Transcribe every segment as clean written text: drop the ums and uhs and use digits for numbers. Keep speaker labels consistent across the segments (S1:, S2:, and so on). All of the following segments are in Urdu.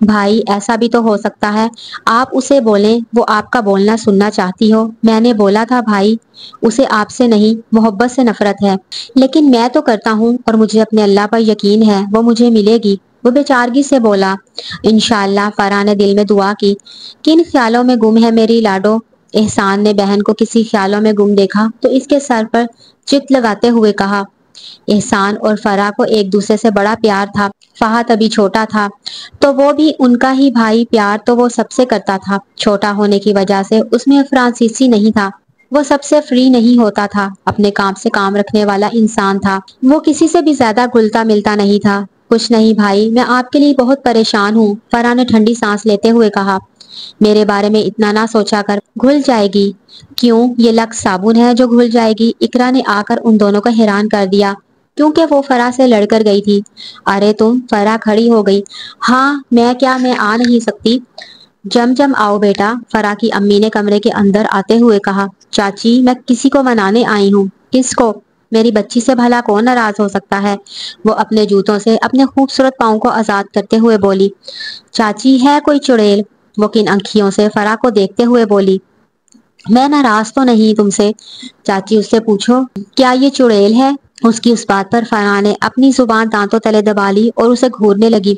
S1: بھائی ایسا بھی تو ہو سکتا ہے آپ اسے بولیں، وہ آپ کا بولنا سننا چاہتی ہو۔ میں نے بولا تھا بھائی، اسے آپ سے نہیں محبت سے نفرت ہے، لیکن میں تو کرتا ہوں اور مجھے اپنے اللہ پر یقین ہے وہ مجھے ملے گی۔ وہ بے چارگی سے بولا۔ انشاءاللہ، فرح نے دل میں دعا کی۔ کن خیالوں میں گم ہے میری لاڈو؟ احسان نے بہن کو کسی خیالوں میں گم دیکھا تو اس کے سر پر چت لگاتے ہوئے کہا۔ احسان اور فرح کو ایک دوسرے سے بڑا پیار تھا۔ فہد ابھی چھوٹا تھا تو وہ بھی ان کا ہی بھائی، پیار تو وہ سب سے کرتا تھا۔ چھوٹا ہونے کی وجہ سے اس میں فرانسیسی نہیں تھا، وہ سب سے فری نہیں ہوتا تھا، اپنے کام سے کام رکھنے والا انسان تھا، وہ کسی سے بھی زیادہ گھلتا ملتا نہیں تھا۔ کچھ نہیں بھائی، میں آپ کے لیے بہت پریشان ہوں، فرح نے ٹھنڈی سانس لیتے ہوئے کہا۔ میرے بارے میں اتنا نہ سوچا کر، گھل جائے گی۔ کیوں، یہ لکس صابن ہے جو گھل جائے گی؟ اقرا نے آ کر ان دونوں کو حیران کر دیا، کیونکہ وہ فرح سے لڑ کر گئی تھی۔ ارے تم؟ فرح کھڑی ہو گئی۔ ہاں میں کیا، میں آ نہیں سکتی؟ جم جم آؤ بیٹا، فرح کی امی نے کمرے کے اندر آتے ہوئے کہا۔ چاچی میں کسی کو منانے آئی ہوں۔ کس کو؟ میری بچی سے بھلا کون ناراض ہو سکتا ہے؟ وہ اپنے جوتوں سے اپنے خوبصورت پاؤں کو آزاد کرتے ہوئے بولی۔ چاچی ہے کوئی چڑیل؟ وہ کن آنکھیوں سے فرح کو دیکھتے ہوئے بولی۔ میں ناراض تو نہیں تم سے، چاچی اس سے پوچھو کیا یہ چڑیل ہے؟ اس کی اس بات پر فرح نے اپنی زبان دانتوں تلے دبا لی اور اسے گھورنے لگی۔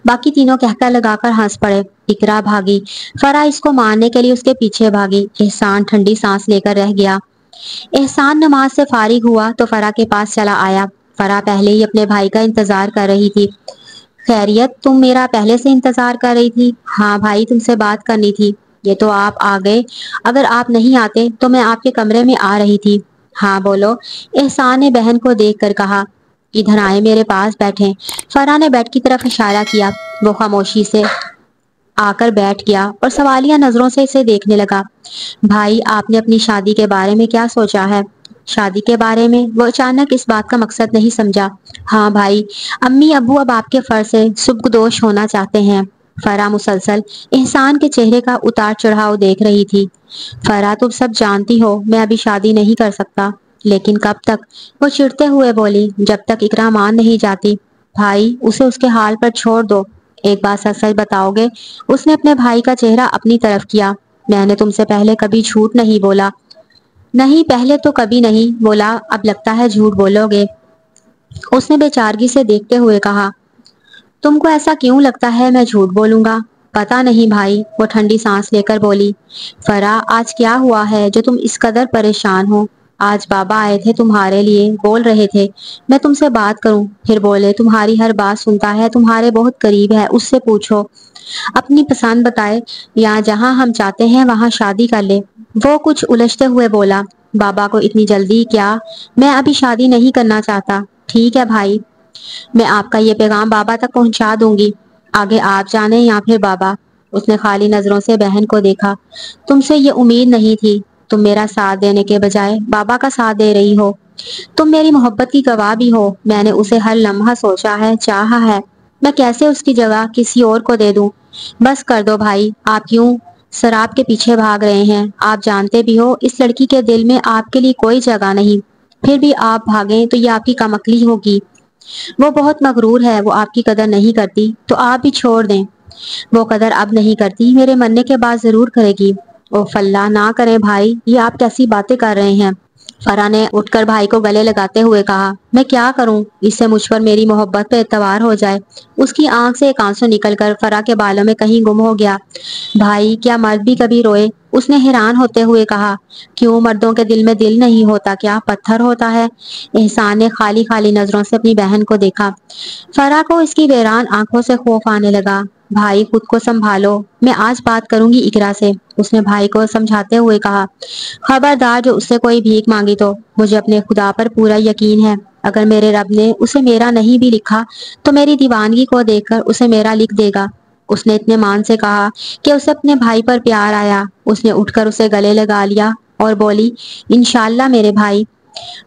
S1: باقی تینوں کہکہ لگا کر ہنس پڑے۔ اقرا بھاگی، فرح اس کو مارنے کے لیے اس کے پیچھے بھاگی۔ احسان ٹھنڈی سانس لے کر رہ گیا۔ احسان نماز سے فارغ ہوا تو فرح کے پاس چلا آیا۔ فرح پہلے ہی اپنے بھائی کا انتظار کر رہی تھی۔ خیریت، تم میرا پہلے سے انتظار کر رہی تھی؟ ہاں بھائی، تم سے بات کرنی تھی۔ یہ تو آپ آ گئے، اگر آپ نہیں آتے تو میں آپ کے کمرے میں آ رہی تھی۔ ہاں بولو، احسان نے بہن کو دیکھ کر کہا۔ ادھر آئے، میرے پاس بیٹھیں۔ فرح نے بیڈ کی طرف اشارہ کیا۔ وہ خاموشی سے آ کر بیٹھ گیا اور سوالیہ نظروں سے اسے دیکھنے لگا۔ بھائی، آپ نے اپنی شادی کے بارے میں کیا سوچا ہے؟ شادی کے بارے میں؟ وہ اچانک اس بات کا مقصد نہیں سمجھا۔ ہاں بھائی، امی ابو اب آپ کے فرض سے سبکدوش ہونا چاہتے ہیں۔ فرح مسلسل احسان کے چہرے کا اتار چڑھاؤ دیکھ رہی تھی۔ فرح تم سب جانتی ہو میں ابھی شادی نہیں کر سکتا۔ لیکن کب تک؟ وہ چڑھتے ہوئے بولی۔ جب تک اقرا مان نہیں جاتی۔ بھائی، اسے اس کے حال پر چھوڑ دو۔ ایک بات سچ سچ بتاؤ گے؟ اس نے اپنے بھائی کا چہرہ اپنی طرف کیا۔ میں نے تم سے پہلے کبھی جھوٹ نہیں بولا۔ نہیں، پہلے تو کبھی نہیں بولا، اب لگتا ہے جھوٹ بولو گے، اس نے بے چارگی سے دیکھتے ہوئے کہا۔ تم کو ایسا کیوں لگتا ہے میں جھوٹ بولوں گا؟ پتا نہیں بھائی، وہ ٹھنڈی سانس لے کر بولی۔ فرح، آج کیا ہوا ہے جو تم اس قدر پریشان ہو؟ آج بابا آئے تھے تمہارے لیے، بول رہے تھے میں تم سے بات کروں، پھر بولے تمہاری ہر بات سنتا ہے، تمہارے بہت قریب ہے، اس سے پوچھو، اپنی پسند بتائے، یا جہاں ہم چاہتے ہیں وہاں شادی کر لے۔ وہ کچھ الجھتے ہوئے بولا۔ بابا کو اتنی جلدی کیا؟ میں ابھی شادی نہیں کرنا چاہتا۔ ٹھیک ہے بھائی، میں آپ کا یہ پیغام بابا تک پہنچا دوں گی، آگے آپ جانے یا پھر بابا۔ اس نے خالی نظروں سے بہن کو دیکھا۔ تم سے یہ امید نہیں تھی، تم میرا ساتھ دینے کے بجائے بابا کا ساتھ دے رہی ہو۔ تم میری محبت کی گواہ بھی ہو، میں نے اسے ہر لمحہ سوچا ہے، چاہا ہے، میں کیسے اس کی جگہ کسی اور کو دے دوں؟ بس کر دو بھائی، آپ کیوں شراب کے پیچھے بھاگ رہے ہیں؟ آپ جانتے بھی ہو اس لڑکی کے دل میں آپ کے لیے کوئی جگہ نہیں، پھر بھی آپ بھاگیں تو یہ آپ کی کم عقلی ہوگی۔ وہ بہت مغرور ہے، وہ آپ کی قدر نہیں کرتی، تو آپ بھی چھوڑ دیں۔ وہ قدر اب نہیں کرتی، میرے مرنے کے بعد ضرور کرے گی۔ اوف اللہ، نہ کریں بھائی، یہ آپ کیسی باتیں کر رہے ہیں؟ فرح نے اٹھ کر بھائی کو گلے لگاتے ہوئے کہا۔ میں کیا کروں؟ اس سے مجھ پر میری محبت پہ اعتبار ہو جائے۔ اس کی آنکھ سے ایک آنسو نکل کر فرح کے بالوں میں کہیں گم ہو گیا۔ بھائی، کیا مرد بھی کبھی روئے؟ اس نے حیران ہوتے ہوئے کہا۔ کیوں، مردوں کے دل میں دل نہیں ہوتا کیا، پتھر ہوتا ہے؟ احسان نے خالی خالی نظروں سے اپنی بہن کو دیکھا۔ فرح کو اس کی ویران آنکھوں سے خوف آنے لگا۔ بھائی، خود کو سنبھالو، میں آج بات کروں گی اقرا سے، اس نے بھائی کو سمجھاتے ہوئے کہا۔ خبردار، جو اس سے کوئی بھیک مانگی تو، مجھے اپنے خدا پر پورا یقین ہے، اگر میرے رب نے اسے میرا نہیں بھی لکھا تو میری دیوانگی کو دیکھ کر اسے میرا لکھ دے گا، اس نے اتنے مان سے کہا کہ اسے اپنے بھائی پر پیار آیا۔ اس نے اٹھ کر اسے گلے لگا لیا اور بولی، انشاءاللہ میرے بھائی۔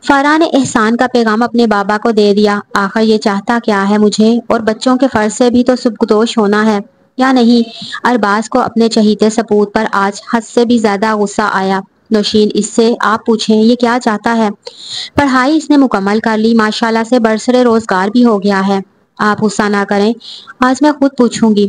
S1: فرح نے احسان کا پیغام اپنے بابا کو دے دیا۔ آخر یہ چاہتا کیا ہے؟ مجھے اور بچوں کے فرض سے بھی تو سبکدوش ہونا ہے یا نہیں؟ ارباز کو اپنے چہیتے سپوت پر آج حد سے بھی زیادہ غصہ آیا۔ نوشین، اس سے آپ پوچھیں یہ کیا چاہتا ہے؟ پڑھائی اس نے مکمل کر لی، ماشاءاللہ سے برسر روزگار بھی ہو گیا ہے۔ آپ غصہ نہ کریں، آج میں خود پوچھوں گی۔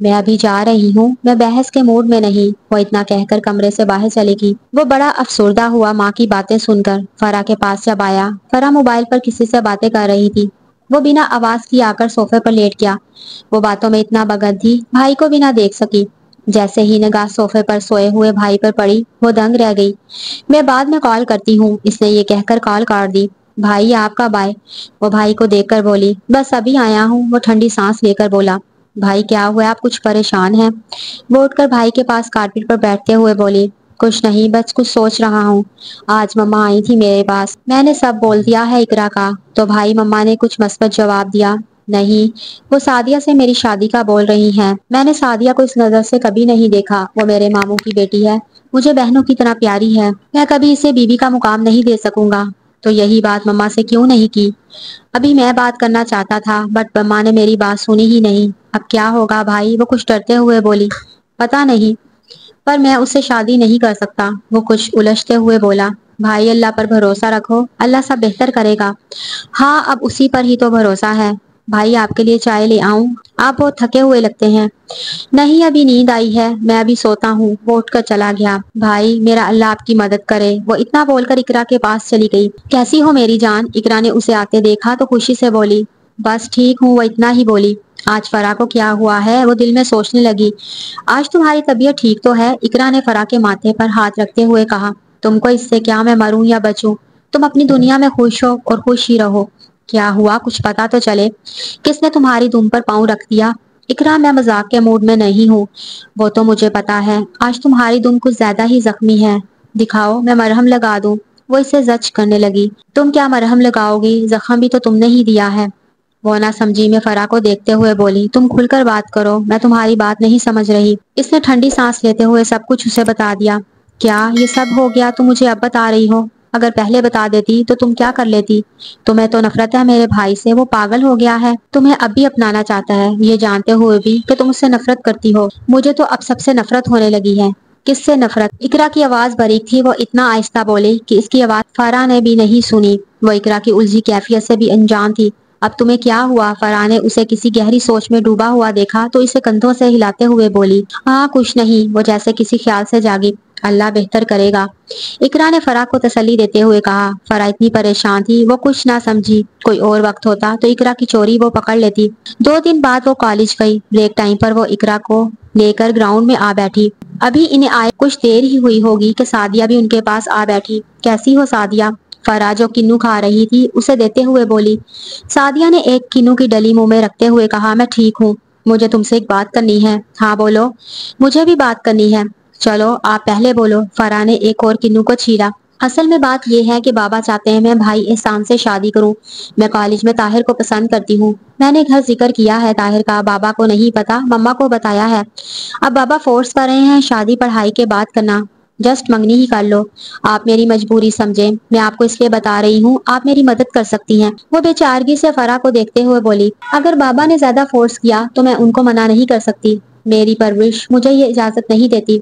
S1: میں ابھی جا رہی ہوں، میں بحث کے موڈ میں نہیں۔ وہ اتنا کہہ کر کمرے سے باہر چلے گی۔ وہ بڑا افسردہ ہوا ماں کی باتیں سن کر فرح کے پاس جب آیا۔ فرح موبائل پر کسی سے باتیں کر رہی تھی۔ وہ بنا آواز کی آ کر صوفے پر لیٹ گیا۔ وہ باتوں میں اتنا مگن تھی، بھائی کو بھی نہ دیکھ سکی۔ جیسے ہی نگاہ صوفے پر سوئے ہوئے بھائی پر پڑی، وہ دنگ رہ گئی۔ میں بعد میں کال کرتی ہوں، اس نے یہ کہہ کر کال کاٹ دی۔ بھائی آپ کب آئے؟ وہ بھائی کو دیکھ کر بولی۔ بس ابھی آیا ہوں، وہ ٹھنڈی سانس لے کر بولا۔ بھائی کیا ہوا، آپ کچھ پریشان ہیں؟ وہ اٹھ کر بھائی کے پاس کارپیٹ پر بیٹھتے ہوئے بولی۔ کچھ نہیں، بس کچھ سوچ رہا ہوں۔ آج مما آئی تھی میرے پاس، میں نے سب بول دیا ہے اقرا کا۔ تو بھائی مما نے کچھ مثبت جواب دیا؟ نہیں، وہ سعدیہ سے میری شادی کا بول رہی ہیں۔ میں نے سعدیہ کو اس نظر سے کبھی نہیں دیکھا، وہ میرے ماموں کی بیٹی ہے، مجھے بہنوں کی طرح پیاری ہے، میں کبھی اسے بیوی کا مقام نہیں دے سکوں گا۔ تو یہی بات مما سے کیوں نہیں کی؟ ابھی میں بات کرنا چاہتا تھا بٹ مما نے میری بات سنی ہی نہیں۔ اب کیا ہوگا بھائی؟ وہ کچھ ڈرتے ہوئے بولی۔ پتا نہیں، پر میں اس سے شادی نہیں کر سکتا، وہ کچھ الجھتے ہوئے بولا۔ بھائی اللہ پر بھروسہ رکھو، اللہ سب بہتر کرے گا۔ ہاں اب اسی پر ہی تو بھروسہ ہے۔ بھائی آپ کے لیے چائے لے آؤں؟ آپ بہت تھکے ہوئے لگتے ہیں۔ نہیں ابھی نیند آئی ہے، میں ابھی سوتا ہوں۔ وہ اٹھ کر چلا گیا۔ بھائی میرا اللہ آپ کی مدد کرے، وہ اتنا بول کر اقرا کے پاس چلی گئی۔ کیسی ہو میری جان؟ اقرا نے اسے آتے دیکھا تو خوشی سے بولی۔ بس ٹھیک ہوں، وہ اتنا ہی بولی۔ آج فرح کو کیا ہوا ہے؟ وہ دل میں سوچنے لگی۔ آج تمہاری طبیعت ٹھیک تو ہے؟ اقرا نے فرح کے ماتھے پر ہاتھ رکھتے ہوئے کہا۔ تم کو اس سے کیا، میں مروں یا بچوں، تم اپنی دنیا میں خوش ہو اور خوش ہی رہو۔ کیا ہوا، کچھ پتا تو چلے، کس نے تمہاری دم پر پاؤں رکھ دیا؟ اقرا میں مذاق کے موڈ میں نہیں ہوں، وہ تو مجھے پتا ہے، آج تمہاری دم کچھ زیادہ ہی زخمی ہے، دکھاؤ میں مرہم لگا دوں۔ وہ اسے زچ کرنے لگی۔ تم کیا مرہم لگاؤ گی، زخم بھی تو تم نے ہی دیا ہے۔ وہ نہ سمجھی میں فرح کو دیکھتے ہوئے بولی۔ تم کھل کر بات کرو، میں تمہاری بات نہیں سمجھ رہی۔ اس نے ٹھنڈی سانس لیتے ہوئے سب کچھ اسے بتا دیا۔ کیا یہ سب ہو گیا تو مجھے اب بتا رہی ہو؟ اگر پہلے بتا دیتی تو تم کیا کر لیتی؟ تمہیں تو نفرت ہے میرے بھائی سے، وہ پاگل ہو گیا ہے، تمہیں اب بھی اپنانا چاہتا ہے، یہ جانتے ہوئے بھی کہ تم اس سے نفرت کرتی ہو۔ مجھے تو اب سب سے نفرت ہونے لگی ہے۔ کس سے نفرت؟ اقرا کی آواز باریک تھی، وہ اتنا آہستہ بولی کہ اس کی آواز فرح نے بھی نہیں سنی۔ وہ اقرا کی الجھی کیفیت سے بھی انجان تھی۔ اب تمہیں کیا ہوا؟ فرح نے اسے کسی گہری سوچ میں ڈوبا ہوا دیکھا تو اسے کندھوں سے ہلاتے ہوئے بولی۔ ہاں کچھ نہیں، وہ جیسے کسی خیال سے جاگی۔ اللہ بہتر کرے گا، اقرا نے فرح کو تسلی دیتے ہوئے کہا۔ فرح اتنی پریشان تھی وہ کچھ نہ سمجھی۔ کوئی اور وقت ہوتا تو اقرا کی چوری وہ پکڑ لیتی۔ 2 دن بعد وہ کالج گئی۔ بریک ٹائم پر وہ اقرا کو لے کر گراؤنڈ میں آ بیٹھی۔ ابھی انہیں آئے کچھ دیر ہی ہوئی ہوگی کہ سعدیہ بھی ان کے پاس آ بیٹھی۔ کیسی ہو سعدیہ؟ فرح جو کنو کھا رہی تھی اسے دیتے ہوئے بولی۔ سعدیہ نے ایک کنو کی ڈلی منہ میں رکھتے ہوئے کہا۔ میں ٹھیک ہوں، مجھے تم سے ایک بات کرنی ہے۔ ہاں بولو۔ مجھے بھی بات کرنی ہے۔ چلو آپ پہلے بولو۔ فرح نے ایک اور کنو کو چھیلا۔ اصل میں بات یہ ہے کہ بابا چاہتے ہیں میں بھائی احسان سے شادی کروں۔ میں کالج میں طاہر کو پسند کرتی ہوں۔ میں نے گھر ذکر کیا ہے طاہر کا، بابا کو نہیں پتا، مما کو بتایا ہے۔ اب بابا فورس کر رہے ہیں شادی پڑھائی کے بعد کرنا، جسٹ منگنی ہی کر لو۔ آپ میری مجبوری سمجھیں، میں آپ کو اس لیے بتا رہی ہوں، آپ میری مدد کر سکتی ہیں۔ وہ بے چارگی سے فرح کو دیکھتے ہوئے بولی۔ اگر بابا نے زیادہ فورس کیا تو میں ان کو منع نہیں کر سکتی، میری پرورش مجھے یہ اجازت نہیں دیتی،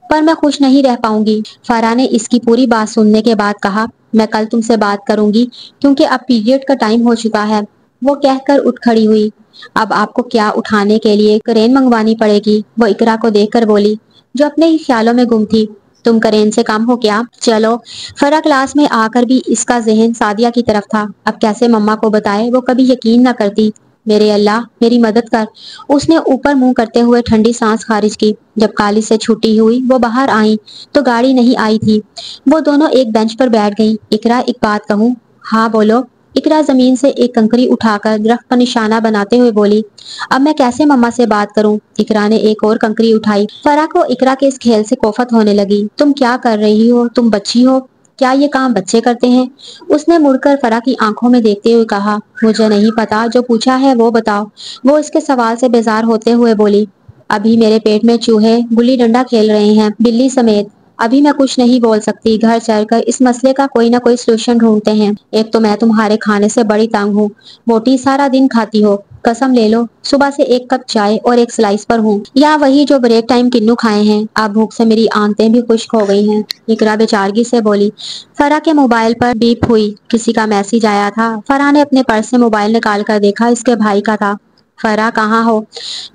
S1: پر میں خوش نہیں رہ پاؤں گی۔ فرح نے اس کی پوری بات سننے کے بعد کہا۔ میں کل تم سے بات کروں گی کیونکہ اب پیریڈ کا ٹائم ہو چکا ہے۔ وہ کہہ کر اٹھ کھڑی ہوئی۔ اب آپ کو کیا اٹھانے کے لیے کرین منگوانی پڑے گی، وہ اقرا کو دیکھ کر بولی جو اپنے ہی خیالوں میں گم تھی۔ تم کرین سے کم ہو کیا؟ چلو۔ فرح کلاس میں آ کر بھی اس کا ذہن سعدیہ کی طرف تھا۔ اب کیسے مما کو بتائے، وہ کبھی یقین نہ کرتی۔ میرے اللہ میری مدد کر، اس نے اوپر منہ کرتے ہوئے ٹھنڈی سانس خارج کی۔ جب کالج سے چھٹی ہوئی وہ باہر آئیں تو گاڑی نہیں آئی تھی۔ وہ دونوں ایک بینچ پر بیٹھ گئیں۔ اقرا ایک بات کہوں؟ ہاں بولو۔ اقرا زمین سے ایک کنکری اٹھا کر درخت پر نشانہ بناتے ہوئے بولی۔ اب میں کیسے مما سے بات کروں؟ اقرا نے ایک اور کنکری اٹھائی۔ فرح کو اقرا کے اس کھیل سے کوفت ہونے لگی۔ تم کیا کر رہی ہو، تم بچی ہو، کیا یہ کام بچے کرتے ہیں؟ اس نے مڑ کر فرح کی آنکھوں میں دیکھتے ہوئے کہا۔ مجھے نہیں پتا، جو پوچھا ہے وہ بتاؤ، وہ اس کے سوال سے بیزار ہوتے ہوئے بولی۔ ابھی میرے پیٹ میں چوہے گلی ڈنڈا کھیل رہے ہیں، بلی سمیت، ابھی میں کچھ نہیں بول سکتی، گھر چل کر اس مسئلے کا کوئی نہ کوئی سلوشن ڈھونڈتے ہیں۔ ایک تو میں تمہارے کھانے سے بڑی تنگ ہوں، موٹی سارا دن کھاتی ہو، قسم لے لو صبح سے ایک کپ چائے اور ایک سلائس پر ہوں، یا وہی جو بریک ٹائم کنو کھائے ہیں، اب بھوک سے میری آنتیں بھی خشک ہو گئی ہیں، اقرا بیچارگی سے بولی۔ فرح کے موبائل پر بیپ ہوئی، کسی کا میسج آیا تھا۔ فرح نے اپنے پرس سے موبائل نکال کر دیکھا، اس کے بھائی کا تھا۔ فرا کہاں ہو؟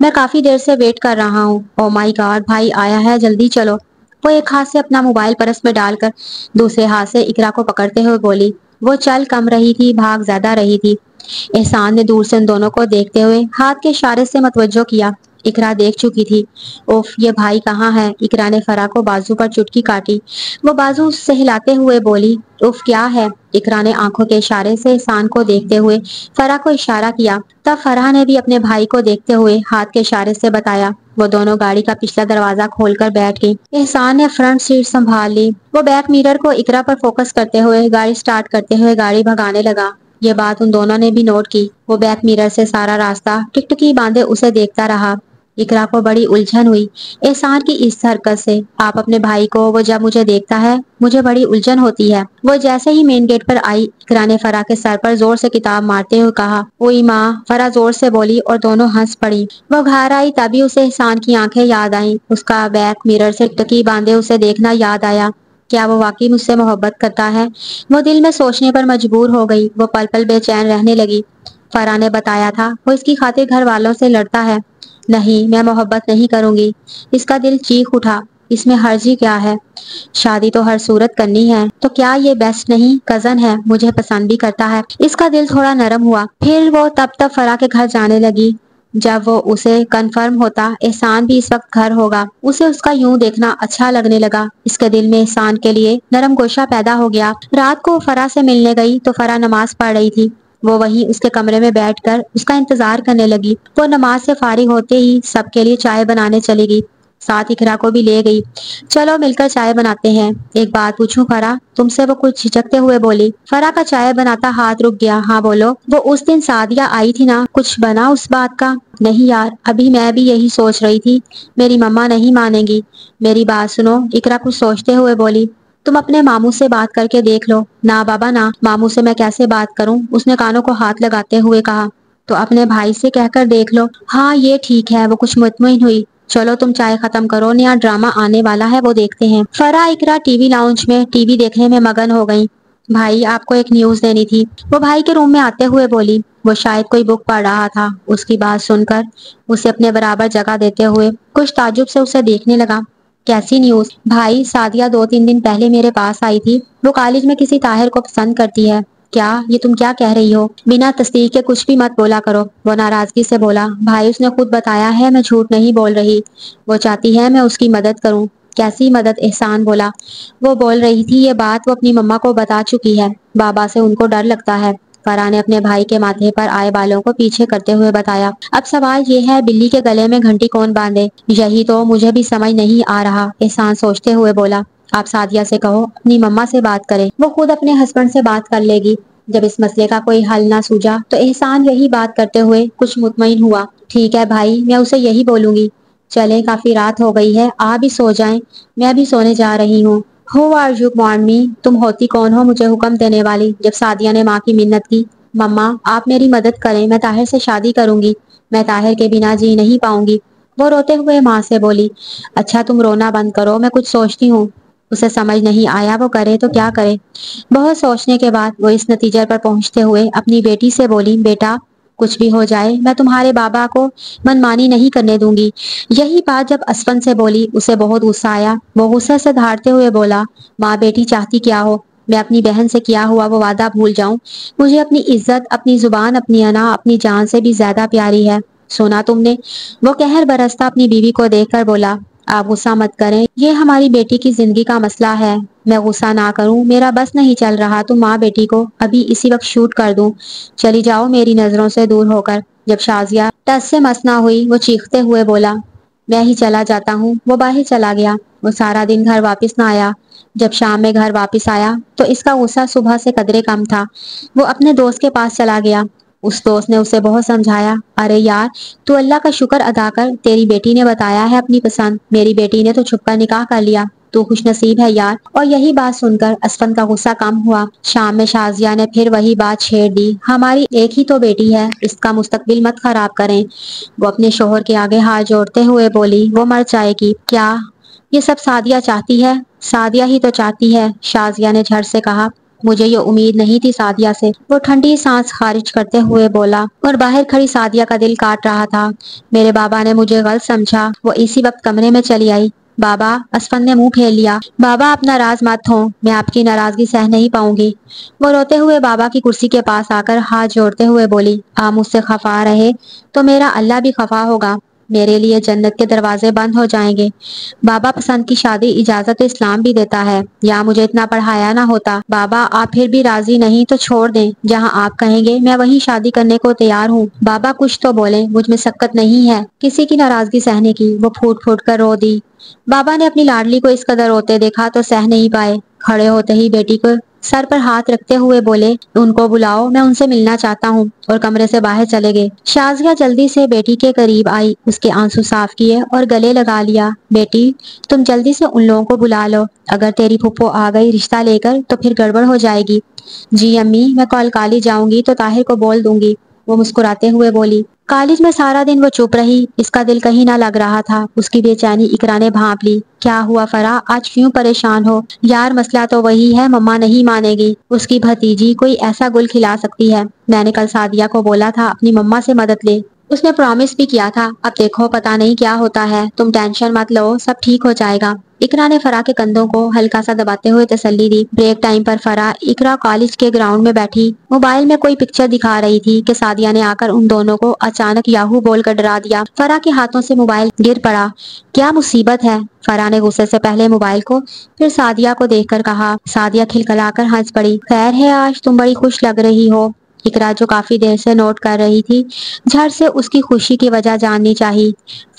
S1: میں کافی دیر سے ویٹ کر رہا ہوں۔ او مائی گاڈ، بھائی آیا ہے، جلدی چلو۔ وہ ایک ہاتھ سے اپنا موبائل پرس میں ڈال کر دوسرے ہاتھ سے اقرا کو پکڑتے ہوئے بولی۔ وہ چل کم رہی تھی، بھاگ زیادہ رہی تھی۔ احسان نے دور سے ان دونوں کو دیکھتے ہوئے ہاتھ کے اشارے سے متوجہ کیا۔ اقرا دیکھ چکی تھی۔ اوف، یہ بھائی کہاں ہے؟ اقرا نے فرا کو بازو پر چٹکی کاٹی۔ وہ بازو سے ہلاتے ہوئے بولی، اوف کیا ہے؟ اقرا نے آنکھوں کے اشارے سے احسان کو دیکھتے ہوئے فرا کو اشارہ کیا۔ تب فرا نے بھی اپنے بھائی کو دیکھتے ہوئے ہاتھ کے اشارے سے بتایا۔ وہ دونوں گاڑی کا پچھلا دروازہ کھول کر بیٹھ گئی۔ احسان نے فرنٹ سیٹ سنبھال لی۔ وہ بیک میرر کو اقرا پر فوکس کرتے ہوئے گاڑی سٹارٹ کرتے ہوئے گاڑی بھگانے لگا۔ یہ بات ان دونوں نے بھی نوٹ کی۔ وہ بیک میرر سے سارا راستہ ٹکٹکی باندھے اسے دیکھتا رہا۔ اقرا کو بڑی الجھن ہوئی احسان کی اس حرکت سے۔ آپ اپنے بھائی کو، وہ جب مجھے دیکھتا ہے مجھے بڑی الجھن ہوتی ہے۔ وہ جیسے ہی مین گیٹ پر آئی، اقرا نے فرا کے سر پر زور سے کتاب مارتے ہوئے کہا، اوئی ماں! فرا زور سے بولی اور دونوں ہنس پڑی۔ وہ گھر آئی تبھی اسے احسان کی آنکھیں یاد آئیں۔ اس کا بیک میرر سے ٹکٹکی باندھے اسے دیکھنا یاد آیا۔ کیا وہ واقعی مجھ سے محبت کرتا ہے؟ وہ دل میں سوچنے پر مجبور ہو گئی۔ وہ پل پل بے چین رہنے لگی۔ فرا نے بتایا تھا وہ اس کی خاطر گھر والوں سے لڑتا ہے۔ نہیں، میں محبت نہیں کروں گی۔ اس کا دل چیخ اٹھا، اس میں حرجی کیا ہے؟ شادی تو ہر صورت کرنی ہے، تو کیا یہ بیسٹ نہیں؟ کزن ہے، مجھے پسند بھی کرتا ہے۔ اس کا دل تھوڑا نرم ہوا۔ پھر وہ تب فرا کے گھر جانے لگی۔ جب وہ اسے کنفرم ہوتا احسان بھی اس وقت گھر ہوگا، اسے اس کا یوں دیکھنا اچھا لگنے لگا۔ اس کے دل میں احسان کے لیے نرم گوشہ پیدا ہو گیا۔ رات کو فرا سے ملنے گئی تو فرا نماز پڑھ رہی تھی۔ وہ وہیں اس کے کمرے میں بیٹھ کر اس کا انتظار کرنے لگی۔ وہ نماز سے فارغ ہوتے ہی سب کے لیے چائے بنانے چلی گئی۔ ساتھ اقرا کو بھی لے گئی۔ چلو مل کر چائے بناتے ہیں۔ ایک بات پوچھوں فرا تم سے؟ وہ کچھ جھجکتے ہوئے بولی۔ فرا کا چائے بناتا ہاتھ رک گیا۔ ہاں بولو۔ وہ اس دن سعدیہ آئی تھی نا، کچھ بنا اس بات کا؟ نہیں یار، ابھی میں بھی یہی سوچ رہی تھی۔ میری مما نہیں مانیں گی۔ میری بات سنو، اقرا کچھ سوچتے ہوئے بولی۔ تم اپنے ماموں سے بات کر کے دیکھ لو۔ نہ بابا نہ، ماموں سے میں کیسے بات کروں؟ اس نے کانوں کو ہاتھ لگاتے ہوئے کہا۔ تو اپنے بھائی سے کہہ کر دیکھ لو۔ ہاں یہ ٹھیک ہے۔ وہ کچھ مطمئن ہوئی۔ چلو تم چائے ختم کرو، نیا ڈرامہ آنے والا ہے، وہ دیکھتے ہیں۔ فرا اقرا ٹی وی لاؤنج میں ٹی وی دیکھنے میں مگن ہو گئی۔ بھائی آپ کو ایک نیوز دینی تھی، وہ بھائی کے روم میں آتے ہوئے بولی۔ وہ شاید کوئی بک پڑھ رہا تھا۔ اس کی بات سن کر اسے اپنے برابر جگہ دیتے ہوئے کچھ تعجب سے اسے دیکھنے لگا۔ کیسی نیوز؟ بھائی سعدیہ 2-3 دن پہلے میرے پاس آئی تھی۔ وہ کالج میں کسی طاہر کو پسند کرتی ہے۔ کیا؟ یہ تم کیا کہہ رہی ہو؟ بنا تصدیق کے کچھ بھی مت بولا کرو۔ وہ ناراضگی سے بولا۔ بھائی اس نے خود بتایا ہے، میں جھوٹ نہیں بول رہی۔ وہ چاہتی ہے میں اس کی مدد کروں۔ کیسی مدد؟ احسان بولا۔ وہ بول رہی تھی یہ بات وہ اپنی مما کو بتا چکی ہے، بابا سے ان کو ڈر لگتا ہے۔ فرا نے اپنے بھائی کے ماتھے پر آئے بالوں کو پیچھے کرتے ہوئے بتایا۔ اب سوال یہ ہے بلی کے گلے میں گھنٹی کون باندھے؟ یہی تو مجھے بھی سمجھ نہیں آ رہا، احسان سوچتے ہوئے بولا۔ آپ سعدیہ سے کہو اپنی مما سے بات کرے، وہ خود اپنے ہسبینڈ سے بات کر لے گی۔ جب اس مسئلے کا کوئی حل نہ سوجا تو احسان یہی بات کرتے ہوئے کچھ مطمئن ہوا۔ ٹھیک ہے بھائی، میں اسے یہی بولوں گی۔ چلیں کافی رات ہو گئی ہے، آپ بھی سو جائیں، میں بھی سونے جا رہی ہوں۔ ہو آر یو مارمی؟ تم ہوتی کون ہو مجھے حکم دینے والی؟ جب سعدیہ نے ماں کی منت کی، مما آپ میری مدد کریں، میں طاہر سے شادی کروں گی، میں طاہر کے بنا جی نہیں پاؤں گی۔ وہ روتے ہوئے ماں سے بولی۔ اچھا تم رونا بند کرو، میں کچھ سوچتی ہوں۔ اسے سمجھ نہیں آیا وہ کرے تو کیا کرے۔ بہت سوچنے کے بعد وہ اس نتیجے پر پہنچتے ہوئے اپنی بیٹی سے بولی، بیٹا کچھ بھی ہو جائے میں تمہارے بابا کو منمانی نہیں کرنے دوں گی۔ یہی بات جب اسفن سے بولی اسے بہت غصہ آیا۔ وہ غصے سے دھاڑتے ہوئے بولا، ماں بیٹی چاہتی کیا ہو؟ میں اپنی بہن سے کیا ہوا وہ وعدہ بھول جاؤں؟ مجھے اپنی عزت، اپنی زبان، اپنی انا اپنی جان سے بھی زیادہ پیاری ہے۔ سنا تم نے؟ وہ قہر برستا اپنی بیوی کو دیکھ کر بولا، آپ غصہ مت کریں، یہ ہماری بیٹی کی زندگی کا مسئلہ ہے۔ میں غصہ نہ کروں میرا بس نہیں چل رہا تو ماں بیٹی کو ابھی اسی وقت شوٹ کر دوں، چلی جاؤ میری نظروں سے دور ہو کر۔ جب شازیہ ٹس سے مس نہ ہوئی وہ چیختے ہوئے بولا، میں ہی چلا جاتا ہوں۔ وہ باہر چلا گیا۔ وہ سارا دن گھر واپس نہ آیا۔ جب شام میں گھر واپس آیا تو اس کا غصہ صبح سے قدرے کم تھا۔ وہ اپنے دوست کے پاس چلا گیا۔ اس دوست نے اسے بہت سمجھایا، ارے یار تو اللہ کا شکر ادا کر، تیری بیٹی نے بتایا ہے اپنی پسند، میری بیٹی نے تو چھپ کر نکاح کر لیا، تو خوش نصیب ہے یار۔ اور یہی بات سن کر اسفن کا غصہ کم ہوا۔ شام میں شازیہ نے پھر وہی بات چھیڑ دی، ہماری ایک ہی تو بیٹی ہے، اس کا مستقبل مت خراب کریں۔ وہ اپنے شوہر کے آگے ہاتھ جوڑتے ہوئے بولی، وہ مر جائے گی۔ کیا یہ سب سعدیہ چاہتی ہے؟ سعدیہ ہی تو چاہتی ہے، شازیہ نے جھٹ سے کہا۔ مجھے یہ امید نہیں تھی سعدیہ سے۔ وہ ٹھنڈی سانس خارج کرتے ہوئے بولا اور باہر کھڑی سعدیہ کا دل کاٹ رہا تھا۔ میرے بابا نے مجھے غلط سمجھا۔ وہ اسی وقت کمرے میں چلی آئی۔ بابا، اسفند نے منہ پھیر لیا۔ بابا، آپ ناراض مت ہوں، میں آپ کی ناراضگی سہ نہیں پاؤں گی۔ وہ روتے ہوئے بابا کی کرسی کے پاس آ کر ہاتھ جوڑتے ہوئے بولی، آپ مجھ سے خفا رہے تو میرا اللہ بھی خفا ہوگا، میرے لیے جنت کے دروازے بند ہو جائیں گے۔ بابا، پسند کی شادی اجازت اسلام بھی دیتا ہے، یا مجھے اتنا پڑھایا نہ ہوتا۔ بابا، آپ پھر بھی راضی نہیں تو چھوڑ دیں، جہاں آپ کہیں گے میں وہیں شادی کرنے کو تیار ہوں۔ بابا کچھ تو بولیں، مجھ میں سکت نہیں ہے کسی کی ناراضگی سہنے کی۔ وہ پھوٹ پھوٹ کر رو دی۔ بابا نے اپنی لاڈلی کو اس قدر روتے دیکھا تو سہ نہیں پائے۔ کھڑے ہوتے ہی بیٹی کو سر پر ہاتھ رکھتے ہوئے بولے، ان کو بلاؤ، میں ان سے ملنا چاہتا ہوں، اور کمرے سے باہر چلے گئے۔ شازیہ جلدی سے بیٹی کے قریب آئی، اس کے آنسو صاف کیے اور گلے لگا لیا۔ بیٹی، تم جلدی سے ان لوگوں کو بلا لو، اگر تیری پھپھو آ گئی رشتہ لے کر تو پھر گڑبڑ ہو جائے گی۔ جی امی، میں کل کالج جاؤں گی تو طاہر کو بول دوں گی، وہ مسکراتے ہوئے بولی۔ کالج میں سارا دن وہ چپ رہی، اس کا دل کہیں نہ لگ رہا تھا۔ اس کی بے چینی اقرا نے بھانپ لی۔ کیا ہوا فرا، آج کیوں پریشان ہو؟ یار مسئلہ تو وہی ہے، مما نہیں مانے گی، اس کی بھتیجی کوئی ایسا گل کھلا سکتی ہے۔ میں نے کل سعدیہ کو بولا تھا اپنی مما سے مدد لے، اس نے پرامس بھی کیا تھا، اب دیکھو پتہ نہیں کیا ہوتا ہے، تم ٹینشن مت لو، سب ٹھیک ہو جائے گا۔ اقرا نے فرا کے کندھوں کو ہلکا سا دباتے ہوئے تسلی دی۔ بریک ٹائم پر فرا اقرا کالج کے گراؤنڈ میں بیٹھی موبائل میں کوئی پکچر دکھا رہی تھی کہ سعدیہ نے آ کر ان دونوں کو اچانک یاہو بول کر ڈرا دیا۔ فرا کے ہاتھوں سے موبائل گر پڑا۔ کیا مصیبت ہے؟ فرا نے غصے سے پہلے موبائل کو پھر سعدیہ کو دیکھ کر کہا۔ سعدیہ کھلکھلا کر ہنس پڑی۔ خیر ہے، آج تم بڑی خوش لگ رہی ہو۔ اقرا جو کافی دیر سے نوٹ کر رہی تھی، جھٹ سے اس کی خوشی کی وجہ جاننی چاہی۔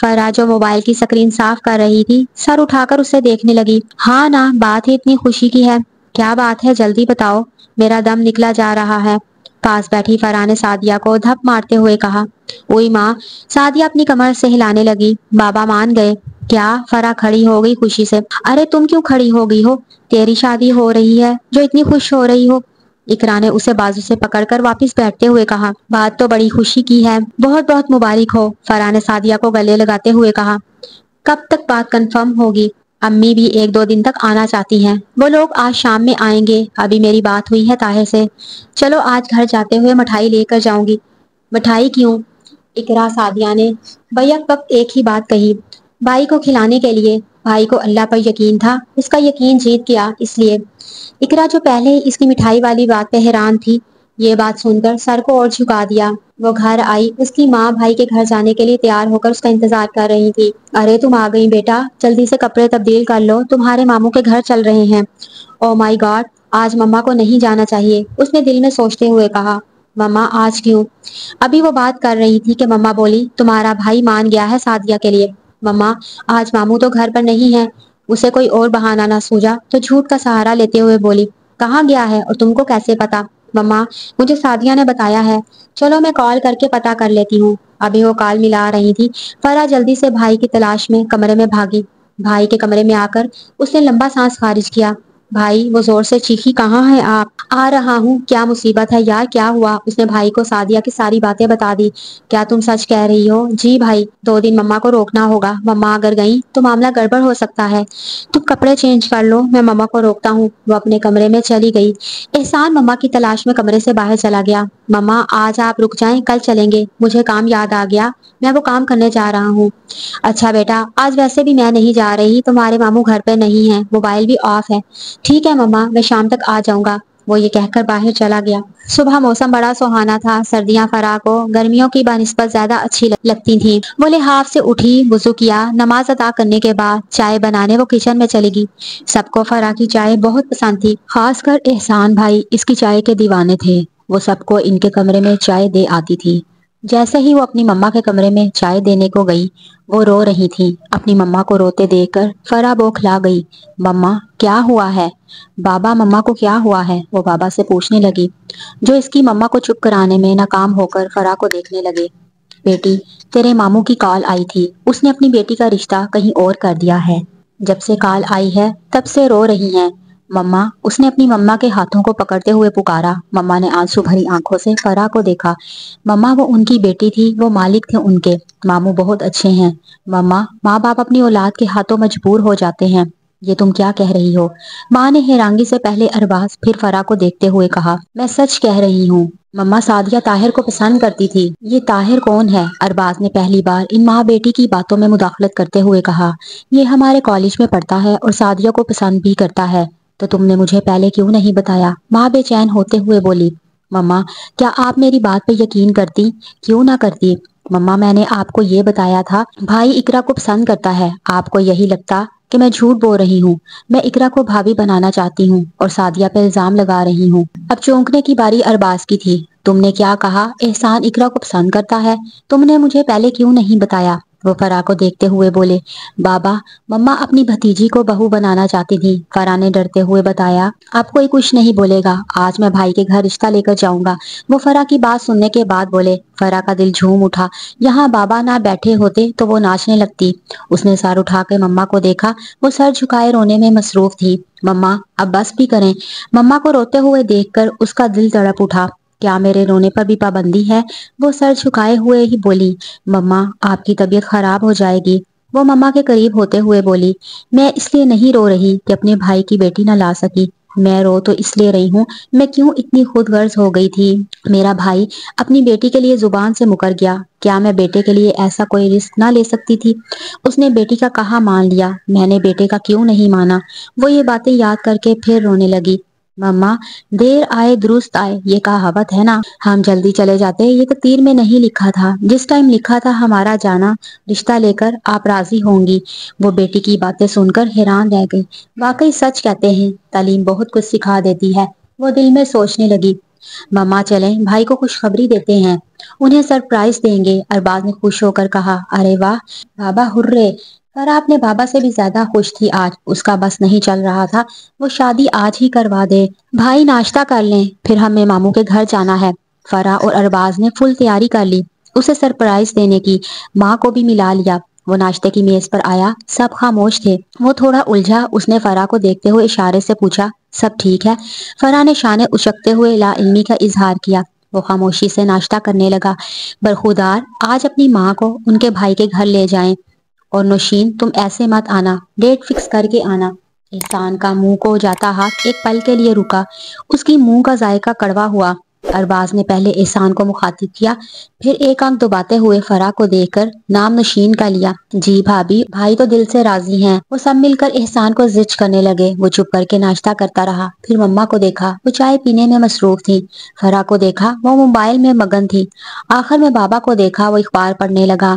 S1: فرا جو موبائل کی سکرین صاف کر رہی تھی، سر اٹھا کر اسے دیکھنے لگی۔ ہاں نا، بات ہی اتنی خوشی کی ہے، کیا بات ہے جلدی بتاؤ، میرا دم نکلا جا رہا ہے۔ پاس بیٹھی فرا نے سعدیہ کو دھپ مارتے ہوئے کہا۔ اوئی ماں، سعدیہ اپنی کمر سے ہلانے لگی۔ بابا مان گئے کیا؟ فرا کھڑی ہو گئی خوشی سے۔ ارے تم کیوں کھڑی ہو گئی ہو؟ تیری شادی ہو رہی ہے جو اتنی خوش ہو رہی ہو؟ اقرا نے اسے بازو سے پکڑ کر واپس بیٹھتے ہوئے کہا۔ بات تو بڑی خوشی کی ہے، بہت بہت مبارک ہو، فرا نے سعدیہ کو گلے لگاتے ہوئے کہا۔ کب تک بات کنفرم ہوگی؟ امی بھی 1-2 دن تک آنا چاہتی ہیں، وہ لوگ آج شام میں آئیں گے، ابھی میری بات ہوئی ہے طاہر سے۔ چلو آج گھر جاتے ہوئے مٹھائی لے کر جاؤں گی۔ مٹھائی کیوں؟ اقرا سعدیہ نے بیک وقت ایک ہی بات کہی۔ بھائی کو کھلانے کے لیے، بھائی کو اللہ پر یقین تھا، اس کا یقین جیت گیا اس لیے۔ اقرا جو پہلے ہی اس کی مٹھائی والی بات پہ حیران تھی، یہ بات سن کر سر کو اور جھکا دیا۔ وہ گھر آئی، اس کی ماں بھائی کے گھر جانے کے لیے تیار ہو کر اس کا انتظار کر رہی تھی۔ ارے تم آ گئی بیٹا، جلدی سے کپڑے تبدیل کر لو، تمہارے ماموں کے گھر چل رہے ہیں۔ او مائی گاڈ، آج مما کو نہیں جانا چاہیے، اس نے دل میں سوچتے ہوئے کہا۔ مما آج کیوں؟ ابھی وہ بات کر رہی تھی کہ مما بولی تمہارا بھائی مان گیا ہے سعدیہ کے لیے۔ مما آج ماموں تو گھر پر نہیں ہے۔ اسے کوئی اور بہانہ نہ سوجا تو جھوٹ کا سہارا لیتے ہوئے بولی، کہاں گیا ہے اور تم کو کیسے پتا؟ مما مجھے سعدیہ نے بتایا ہے، چلو میں کال کر کے پتا کر لیتی ہوں۔ ابھی وہ کال ملا رہی تھی، فرا جلدی سے بھائی کی تلاش میں کمرے میں بھاگی۔ بھائی کے کمرے میں آ کر اس نے لمبا سانس خارج کیا۔ بھائی، وہ زور سے چیخی، کہاں ہے آپ؟ آ رہا ہوں۔ کیا مصیبت ہے یار، کیا ہوا؟ اس نے بھائی کو سعدیہ کی ساری باتیں بتا دی۔ کیا تم سچ کہہ رہی ہو؟ جی بھائی، 2 دن مما کو روکنا ہوگا، مما اگر گئیں تو معاملہ گڑبڑ ہو سکتا ہے، تم کپڑے چینج کر لو، میں مما کو روکتا ہوں۔ وہ اپنے کمرے میں چلی گئی۔ احسان مما کی تلاش میں کمرے سے باہر چلا گیا۔ مما آج آپ رک جائیں، کل چلیں گے، مجھے کام یاد آ گیا، میں وہ کام کرنے جا رہا ہوں۔ اچھا بیٹا، آج ویسے بھی میں نہیں جا رہی، تمہارے ماموں گھر پہ نہیں ہیں، موبائل بھی آف ہے۔ ٹھیک ہے مما، میں شام تک آ جاؤں گا، وہ یہ کہہ کر باہر چلا گیا۔ صبح موسم بڑا سہانا تھا، سردیاں فرا کو گرمیوں کی بنسبت زیادہ اچھی لگتی تھیں۔ وہ لحاف سے اٹھی، وضو کیا، نماز ادا کرنے کے بعد چائے بنانے وہ کچن میں چلی گئی۔ سب کو فرا کی چائے بہت پسند تھی، خاص کر احسان بھائی اس کی چائے کے دیوانے تھے، وہ سب کو ان کے کمرے میں چائے دے آتی تھی۔ جیسے ہی وہ اپنی مما کے کمرے میں چائے دینے کو گئی، وہ رو رہی تھی۔ اپنی مما کو روتے دیکھ کر فرا بوکھلا گئی۔ مما کیا ہوا ہے؟ بابا مما کو کیا ہوا ہے؟ وہ بابا سے پوچھنے لگی، جو اس کی مما کو چپ کرانے میں ناکام ہو کر فرا کو دیکھنے لگے۔ بیٹی، تیرے ماموں کی کال آئی تھی، اس نے اپنی بیٹی کا رشتہ کہیں اور کر دیا ہے، جب سے کال آئی ہے تب سے رو رہی ہیں مما، اس نے اپنی مما کے ہاتھوں کو پکڑتے ہوئے پکارا۔ مما نے آنسو بھری آنکھوں سے فرا کو دیکھا۔ مما وہ ان کی بیٹی تھی، وہ مالک تھے ان کے، ماموں بہت اچھے ہیں۔ مما، ماں باپ اپنی اولاد کے ہاتھوں مجبور ہو جاتے ہیں، یہ تم کیا کہہ رہی ہو؟ ماں نے حیرانگی سے پہلے ارباز پھر فرا کو دیکھتے ہوئے کہا۔ میں سچ کہہ رہی ہوں، مما سعدیہ طاہر کو پسند کرتی تھی۔ یہ طاہر کون ہے؟ ارباز نے پہلی بار ان ماں بیٹی کی باتوں میں مداخلت کرتے ہوئے کہا۔ یہ ہمارے کالج میں پڑھتا ہے اور سعدیہ کو پسند بھی کرتا ہے۔ تو تم نے مجھے پہلے کیوں نہیں بتایا؟ ماں بے چین ہوتے ہوئے بولی۔ مما کیا آپ میری بات پہ یقین کرتی؟ کیوں نہ کرتی؟ مما میں نے آپ کو یہ بتایا تھا بھائی اقرا کو پسند کرتا ہے، آپ کو یہی لگتا کہ میں جھوٹ بول رہی ہوں؟ میں اقرا کو بھابھی بنانا چاہتی ہوں اور سعدیہ پہ الزام لگا رہی ہوں۔ اب چونکنے کی باری ارباز کی تھی۔ تم نے کیا کہا؟ احسان اقرا کو پسند کرتا ہے؟ تم نے مجھے پہلے کیوں نہیں بتایا؟ وہ فرا کو دیکھتے ہوئے بولے۔ بابا مما اپنی بھتیجی کو بہو بنانا چاہتی تھی، فرا نے ڈرتے ہوئے بتایا۔ اب کوئی کچھ نہیں بولے گا، آج میں بھائی کے گھر رشتہ لے کر جاؤں گا، وہ فرا کی بات سننے کے بعد بولے۔ فرا کا دل جھوم اٹھا، یہاں بابا نہ بیٹھے ہوتے تو وہ ناچنے لگتی۔ اس نے سر اٹھا کے مما کو دیکھا، وہ سر جھکائے رونے میں مصروف تھی۔ مما اب بس بھی کریں۔ مما کو روتے ہوئے دیکھ کر اس کا دل تڑپ اٹھا۔ کیا میرے رونے پر بھی پابندی ہے؟ وہ سر جھکائے ہوئے ہی بولی۔ مما آپ کی طبیعت خراب ہو جائے گی۔ وہ مما کے قریب ہوتے ہوئے بولی۔ میں اس لیے نہیں رو رہی کہ اپنے بھائی کی بیٹی نہ لا سکی، میں رو تو اس لیے رہی ہوں میں کیوں اتنی خود غرض ہو گئی تھی۔ میرا بھائی اپنی بیٹی کے لیے زبان سے مکر گیا، کیا میں بیٹے کے لیے ایسا کوئی رسک نہ لے سکتی تھی؟ اس نے بیٹی کا کہاں مان لیا، میں نے بیٹے کا کیوں نہیں مانا؟ وہ یہ باتیں یاد کر کے پھر رونے لگی۔ مما دیر آئے درست آئے، یہ کہاوت ہے نا، ہم جلدی چلے جاتے، یہ تقدیر میں نہیں لکھا تھا، جس ٹائم لکھا تھا ہمارا جانا، رشتہ لے کر آپ راضی ہوں گی۔ وہ بیٹی کی باتیں سن کر حیران رہ گئی۔ واقعی سچ کہتے ہیں، تعلیم بہت کچھ سکھا دیتی ہے۔ وہ دل میں سوچنے لگی۔ مما چلیں بھائی کو خوشخبری دیتے ہیں، انہیں سرپرائز دیں گے، ارباز نے خوش ہو کر کہا۔ ارے واہ بابا ہرے! فرا اپنے بابا سے بھی زیادہ خوش تھی آج، اس کا بس نہیں چل رہا تھا وہ شادی آج ہی کروا دے۔ بھائی ناشتہ کر لیں، پھر ہمیں ماموں کے گھر جانا ہے۔ فرا اور ارباز نے فل تیاری کر لی اسے سرپرائز دینے کی، ماں کو بھی ملا لیا۔ وہ ناشتے کی میز پر آیا، سب خاموش تھے۔ وہ تھوڑا الجھا، اس نے فرا کو دیکھتے ہوئے اشارے سے پوچھا، سب ٹھیک ہے؟ فرا نے شانے اچکتے ہوئے لا علمی کا اظہار کیا۔ وہ خاموشی سے ناشتہ کرنے لگا۔ برخودار آج اپنی ماں کو ان کے بھائی کے گھر لے جائیں، اور نوشین تم ایسے مت آنا، ڈیٹ فکس کر کے آنا۔ احسان کا منہ کو جاتا ہاتھ ایک پل کے لیے رکا، اس کی منہ کا ذائقہ کڑوا ہوا۔ ارباز نے پہلے احسان کو مخاطب کیا، پھر ایک آنکھ دباتے ہوئے فرا کو دیکھ کر نام نوشین کا لیا۔ جی بھابھی، بھائی تو دل سے راضی ہیں۔ وہ سب مل کر احسان کو زچ کرنے لگے۔ وہ چپ کر کے ناشتہ کرتا رہا، پھر مما کو دیکھا، وہ چائے پینے میں مصروف تھی۔ فرا کو دیکھا، وہ موبائل میں مگن تھی۔ آخر میں بابا کو دیکھا، وہ اخبار پڑھنے لگا۔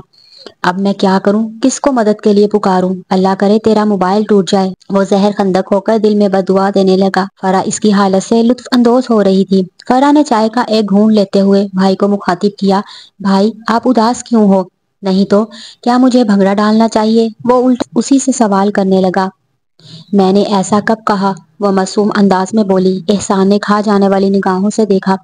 S1: اب میں کیا کروں، کس کو مدد کے لیے پکاروں؟ اللہ کرے تیرا موبائل ٹوٹ جائے۔ وہ زہر خندق ہو کر دل میں بددعا دینے لگا۔ فرا اس کی حالت سے لطف اندوز ہو رہی تھی۔ فرا نے چائے کا ایک گھونٹ لیتے ہوئے بھائی کو مخاطب کیا، بھائی آپ اداس کیوں ہو؟ نہیں تو کیا مجھے بھنگڑا ڈالنا چاہیے؟ وہ الٹ اسی سے سوال کرنے لگا۔ میں نے ایسا کب کہا؟ وہ معصوم انداز میں بولی۔ احسان نے کھا جانے والی نگاہوں سے دیکھا۔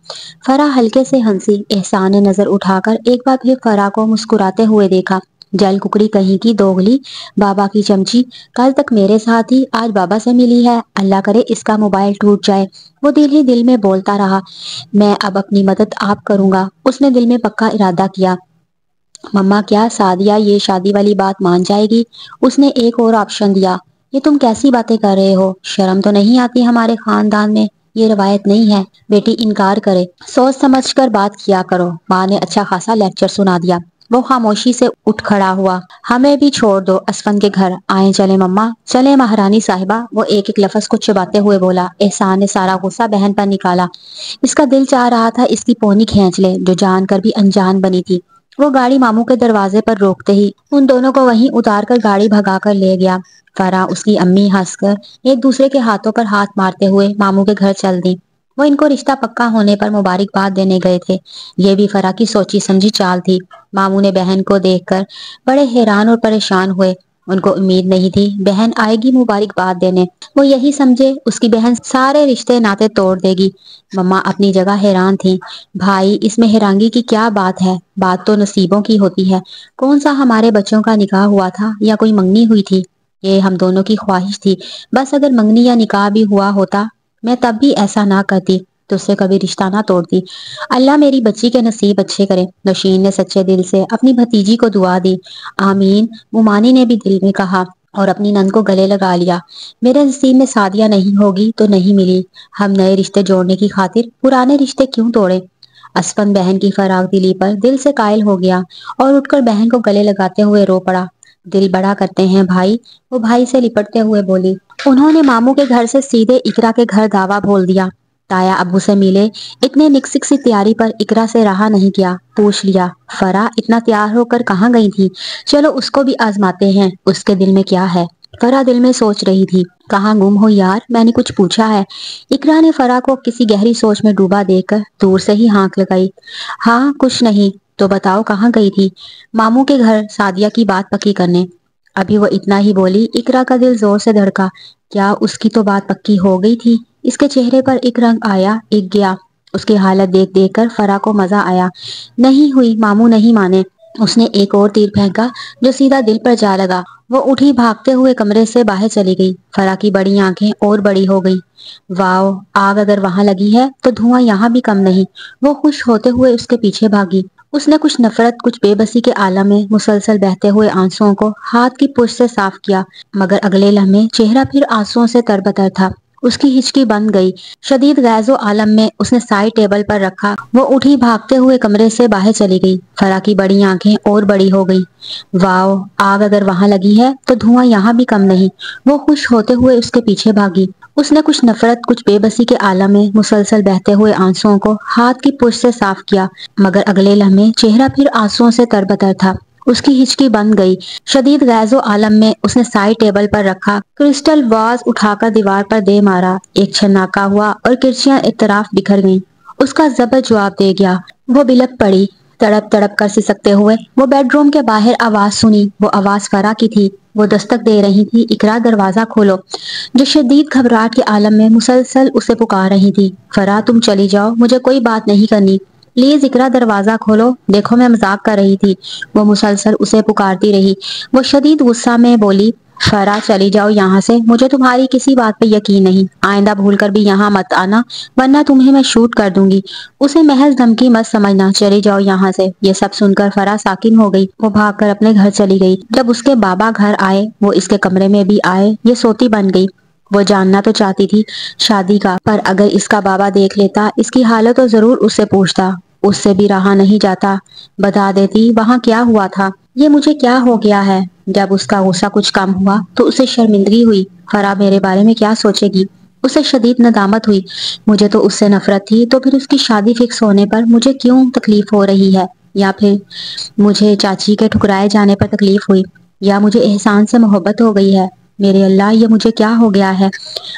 S1: فرا ہلکے سے ہنسی۔ احسان نے نظر اٹھا کر ایک بار پھر فرا کو مسکراتے ہوئے دیکھا۔ جل ککڑی کہیں کی دوغلی، بابا کی چمچی، کل تک میرے ساتھ ہی، آج بابا سے ملی ہے، اللہ کرے اس کا موبائل ٹوٹ جائے۔ وہ دل ہی دل میں بولتا رہا، میں اب اپنی مدد آپ کروں گا۔ اس نے دل میں پکا ارادہ کیا۔ مما کیا سعدیہ یہ شادی والی بات مان جائے گی؟ اس نے ایک اور آپشن دیا۔ یہ تم کیسی باتیں کر رہے ہو؟ شرم تو نہیں آتی؟ ہمارے خاندان میں یہ روایت نہیں ہے بیٹی انکار کرے، سوچ سمجھ کر بات کیا کرو۔ ماں نے اچھا خاصا لیکچر سنا دیا۔ وہ خاموشی سے اٹھ کھڑا ہوا۔ ہمیں بھی چھوڑ دو اسفند کے گھر، آئیں چلیں مما، چلیں مہارانی صاحبہ۔ وہ ایک ایک لفظ کو چباتے ہوئے بولا۔ احسان نے سارا غصہ بہن پر نکالا۔ اس کا دل چاہ رہا تھا اس کی پونی کھینچ لے، جو جان کر بھی انجان بنی تھی۔ وہ گاڑی ماموں کے دروازے پر روکتے ہی ان دونوں کو وہیں اتار کر گاڑی بھگا کر لے گیا۔ فرا اس کی امی ہنس کر ایک دوسرے کے ہاتھوں پر ہاتھ مارتے ہوئے ماموں کے گھر چل دی۔ وہ ان کو رشتہ پکا ہونے پر مبارکباد دینے گئے تھے۔ یہ بھی فرا کی سوچی سمجھی چال تھی۔ ماموں نے بہن کو دیکھ کر بڑے حیران اور پریشان ہوئے۔ ان کو امید نہیں تھی بہن آئے گی مبارکباد دینے۔ وہ یہی سمجھے اس کی بہن سارے رشتے ناطے توڑ دے گی۔ مما اپنی جگہ حیران تھی۔ بھائی اس میں حیرانگی کی کیا بات ہے؟ بات تو نصیبوں کی ہوتی ہے۔ کون سا ہمارے بچوں کا نکاح ہوا تھا یا کوئی منگنی ہوئی تھی؟ یہ ہم دونوں کی خواہش تھی، بس اگر منگنی یا نکاح بھی ہوا ہوتا میں تب بھی ایسا نہ کرتی، تو اس سے کبھی رشتہ نہ توڑتی۔ اللہ میری بچی کے نصیب اچھے کرے۔ نوشین نے سچے دل سے اپنی بھتیجی کو دعا دی۔ آمین، مومانی نے بھی دل میں کہا۔ اور اپنی نند کو گلے لگا لیا۔ میرے نصیب میں سعدیہ نہیں ہوگی تو نہیں ملی، ہم نئے رشتے جوڑنے کی خاطر پرانے رشتے کیوں توڑے؟ اسپن بہن کی فراغ دلی پر دل سے قائل ہو گیا اور اٹھ کر بہن کو گلے لگاتے ہوئے رو پڑا۔ دل بڑا کرتے ہیں بھائی، وہ بھائی سے لپٹتے ہوئے بولی۔ انہوں نے ماموں کے گھر سے سیدھے اقرا کے گھر دعویٰ بول دیا۔ تایا ابو سے ملے، اتنے نکسک سی تیاری پر اقرا سے رہا نہیں کیا، پوچھ لیا فرا اتنا تیار ہو کر کہاں گئی تھی؟ چلو اس کو بھی آزماتے ہیں، اس کے دل میں کیا ہے؟ فرا دل میں سوچ رہی تھی، کہاں گم ہو یار، میں نے کچھ پوچھا ہے؟ اقرا نے فرا کو کسی گہری سوچ میں ڈوبا دیکھ کر دور سے ہی ہانک لگائی۔ ہاں کچھ نہیں، تو بتاؤ کہاں گئی تھی؟ ماموں کے گھر سعدیہ کی بات پکی کرنے۔ ابھی وہ اتنا ہی بولی، اقرا کا دل زور سے دھڑکا۔ کیا اس کی تو بات پکی ہو گئی تھی؟ اس کے چہرے پر ایک رنگ آیا، ایک گیا۔ اس کی حالت دیکھ دیکھ کر فرا کو مزہ آیا۔ نہیں ہوئی، ماموں نہیں مانے۔ اس نے ایک اور تیر پھینکا جو سیدھا دل پر جا لگا۔ وہ اٹھی بھاگتے ہوئے کمرے سے باہر چلی گئی۔ فرا کی بڑی آنکھیں اور بڑی ہو گئی۔ واو، آگ اگر وہاں لگی ہے تو دھواں یہاں بھی کم نہیں۔ وہ خوش ہوتے ہوئے اس کے پیچھے بھاگی۔ اس نے کچھ نفرت، کچھ بے بسی کے عالم میں مسلسل بہتے ہوئے آنسوؤں کو ہاتھ کی پش سے صاف کیا، مگر اگلے لمحے چہرہ پھر آنسوؤں سے تربتر تھا۔ اس کی ہچکی بند گئی۔ شدید غیظ و عالم میں اس نے سائے ٹیبل پر رکھا۔ وہ اٹھی بھاگتے ہوئے کمرے سے باہر چلی گئی۔ فرا کی بڑی آنکھیں اور بڑی ہو گئی۔ واو، آگ اگر وہاں لگی ہے تو دھواں یہاں بھی کم نہیں۔ وہ خوش ہوتے ہوئے اس کے پیچھے بھاگی۔ اس نے کچھ نفرت، کچھ بے بسی کے عالم میں مسلسل بہتے ہوئے آنسوؤں کو ہاتھ کی پش سے صاف کیا، مگر اگلے لمحے چہرہ پھر آنسوؤں سے تربتر تھا۔ اس کی ہچکی بند گئی۔ شدید غیظ و عالم میں اس نے سائے ٹیبل پر رکھا کرسٹل واز اٹھا کر دیوار پر دے مارا۔ ایک چھناکا ہوا اور کرسیاں ایک طرف بکھر گئیں۔ اس کا زبر جواب دے گیا۔ وہ بلک پڑی، تڑپ تڑپ کر سسکتے ہوئے۔ وہ بیڈ روم کے باہر آواز سنی۔ وہ آواز فرا کی تھی۔ وہ دستک دے رہی تھی، اقرا دروازہ کھولو، جو شدید گھبراہٹ کے عالم میں مسلسل اسے پکار رہی تھی۔ فرا تم چلی جاؤ، مجھے کوئی بات نہیں کرنی، پلیز اقرا دروازہ کھولو، دیکھو میں مذاق کر رہی تھی۔ وہ مسلسل اسے پکارتی رہی۔ وہ شدید غصہ میں بولی، فرا چلی جاؤ یہاں سے، مجھے تمہاری کسی بات پہ یقین نہیں، آئندہ بھول کر بھی یہاں مت آنا ورنہ تمہیں میں شوٹ کر دوں گی۔ اسے محض دھمکی مت سمجھنا، چلی جاؤ یہاں سے۔ یہ سب سن کر فرا ساکن ہو گئی۔ وہ بھاگ کر اپنے گھر چلی گئی۔ جب اس کے بابا گھر آئے، وہ اس کے کمرے میں بھی آئے، یہ سوتی بن گئی۔ وہ جاننا تو چاہتی تھی شادی کا، پر اگر اس کا بابا دیکھ لیتا، اس کی حالت تو ضرور اس سے پوچھتا۔ اس سے بھی رہا نہیں جاتا، بتا دیتی وہاں کیا ہوا تھا، یہ مجھے کیا ہو گیا ہے۔ جب اس کا غصہ کچھ کم ہوا تو اسے شرمندگی ہوئی، فرا میرے بارے میں کیا سوچے گی؟ اسے شدید ندامت ہوئی، مجھے تو اس سے نفرت تھی، تو پھر اس کی شادی فکس ہونے پر مجھے کیوں تکلیف ہو رہی ہے؟ یا پھر مجھے چاچی کے ٹھکرائے جانے پر تکلیف ہوئی، یا مجھے احسان سے محبت ہو گئی ہے؟ میرے اللہ، یہ مجھے کیا ہو گیا ہے؟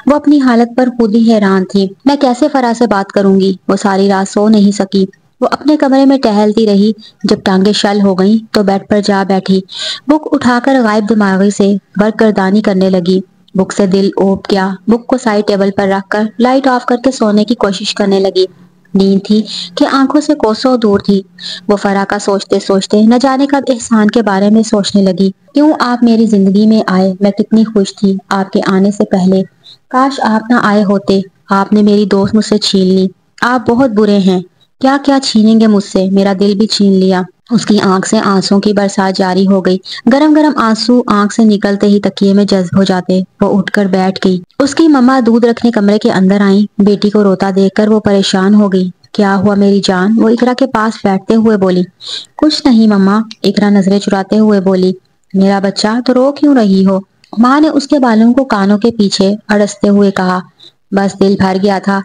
S1: وہ اپنی حالت پر خود ہی حیران تھی۔ میں کیسے فرا سے بات کروں گی؟ وہ ساری رات سو نہیں سکی۔ وہ اپنے کمرے میں ٹہلتی رہی، جب ٹانگیں شل ہو گئیں تو بیڈ پر جا بیٹھی، بک اٹھا کر غائب دماغی سے برگردانی کرنے لگی۔ بک سے دل اوب گیا، بک کو سائڈ ٹیبل پر رکھ کر لائٹ آف کر کے سونے کی کوشش کرنے لگی۔ نیند تھی کہ آنکھوں سے کوسوں دور تھی۔ وہ فرا کا سوچتے سوچتے نہ جانے کب احسان کے بارے میں سوچنے لگی۔ کیوں آپ میری زندگی میں آئے، میں کتنی خوش تھی آپ کے آنے سے پہلے، کاش آپ نہ آئے ہوتے، آپ نے میری دوست مجھ سے چھین لی، آپ بہت برے ہیں، کیا کیا چھینیں گے مجھ سے، میرا دل بھی چھین لیا۔ اس کی آنکھ سے آنسوں کی برسات جاری ہو گئی، گرم گرم آنسو آنکھ سے نکلتے ہی تکیے میں جذب ہو جاتے۔ وہ اٹھ کر بیٹھ گئی۔ اس کی مما دودھ رکھنے کمرے کے اندر آئیں، بیٹی کو روتا دیکھ کر وہ پریشان ہو گئی۔ کیا ہوا میری جان؟ وہ اقرا کے پاس بیٹھتے ہوئے بولی۔ کچھ نہیں مما، اقرا نظریں چراتے ہوئے بولی۔ میرا بچہ، تو رو کیوں رہی ہو؟ ماں نے اس کے بالوں کو کانوں کے پیچھے اڑستے ہوئے کہا۔ بس دل بھر گیا تھا۔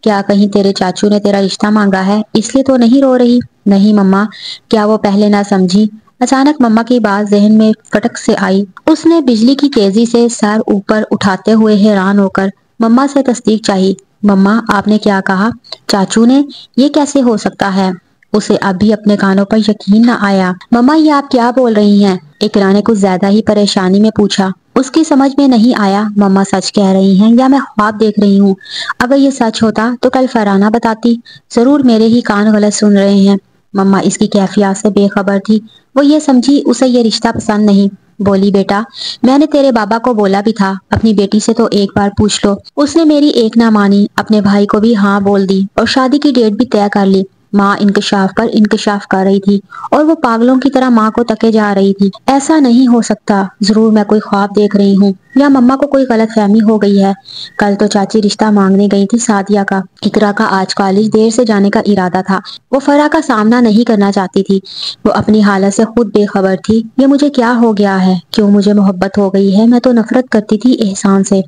S1: کیا کہیں تیرے چاچو نے تیرا رشتہ مانگا ہے، اس لیے تو نہیں رو رہی؟ نہیں مما، کیا وہ پہلے نہ سمجھی؟ اچانک مما کی بات ذہن میں فٹک سے آئی۔ اس نے بجلی کی تیزی سے سر اوپر اٹھاتے ہوئے حیران ہو کر مما سے تصدیق چاہی۔ مما، آپ نے کیا کہا؟ چاچو نے؟ یہ کیسے ہو سکتا ہے؟ اسے اب بھی اپنے کانوں پر یقین نہ آیا۔ مما، یہ آپ کیا بول رہی ہیں؟ اقرا نے کچھ زیادہ ہی پریشانی میں پوچھا۔ اس کی سمجھ میں نہیں آیا، مما سچ کہہ رہی ہیں یا میں خواب دیکھ رہی ہوں؟ اگر یہ سچ ہوتا تو کل فرانہ بتاتی، ضرور میرے ہی کان غلط سن رہے ہیں۔ مما اس کی کیفیات سے بے خبر تھی۔ وہ یہ سمجھی اسے یہ رشتہ پسند نہیں۔ بولی، بیٹا، میں نے تیرے بابا کو بولا بھی تھا، اپنی بیٹی سے تو ایک بار پوچھ لو۔ اس نے میری ایک نہ مانی، اپنے بھائی کو بھی ہاں بول دی اور شادی کی ڈیٹ بھی طے کر لی۔ ماں انکشاف پر انکشاف کر رہی تھی اور وہ پاگلوں کی طرح ماں کو تکے جا رہی تھی۔ ایسا نہیں ہو سکتا، ضرور میں کوئی خواب دیکھ رہی ہوں یا مما کو کوئی غلط فہمی ہو گئی ہے۔ کل تو چاچی رشتہ مانگنے گئی تھی سعدیہ کا۔ اقرا کا آج کالج دیر سے جانے کا ارادہ تھا۔ وہ فرح کا سامنا نہیں کرنا چاہتی تھی۔ وہ اپنی حالت سے خود بے خبر تھی۔ یہ مجھے کیا ہو گیا ہے؟ کیوں مجھے محبت ہو گئی ہے؟ میں تو نفرت کرتی تھی احسان سے۔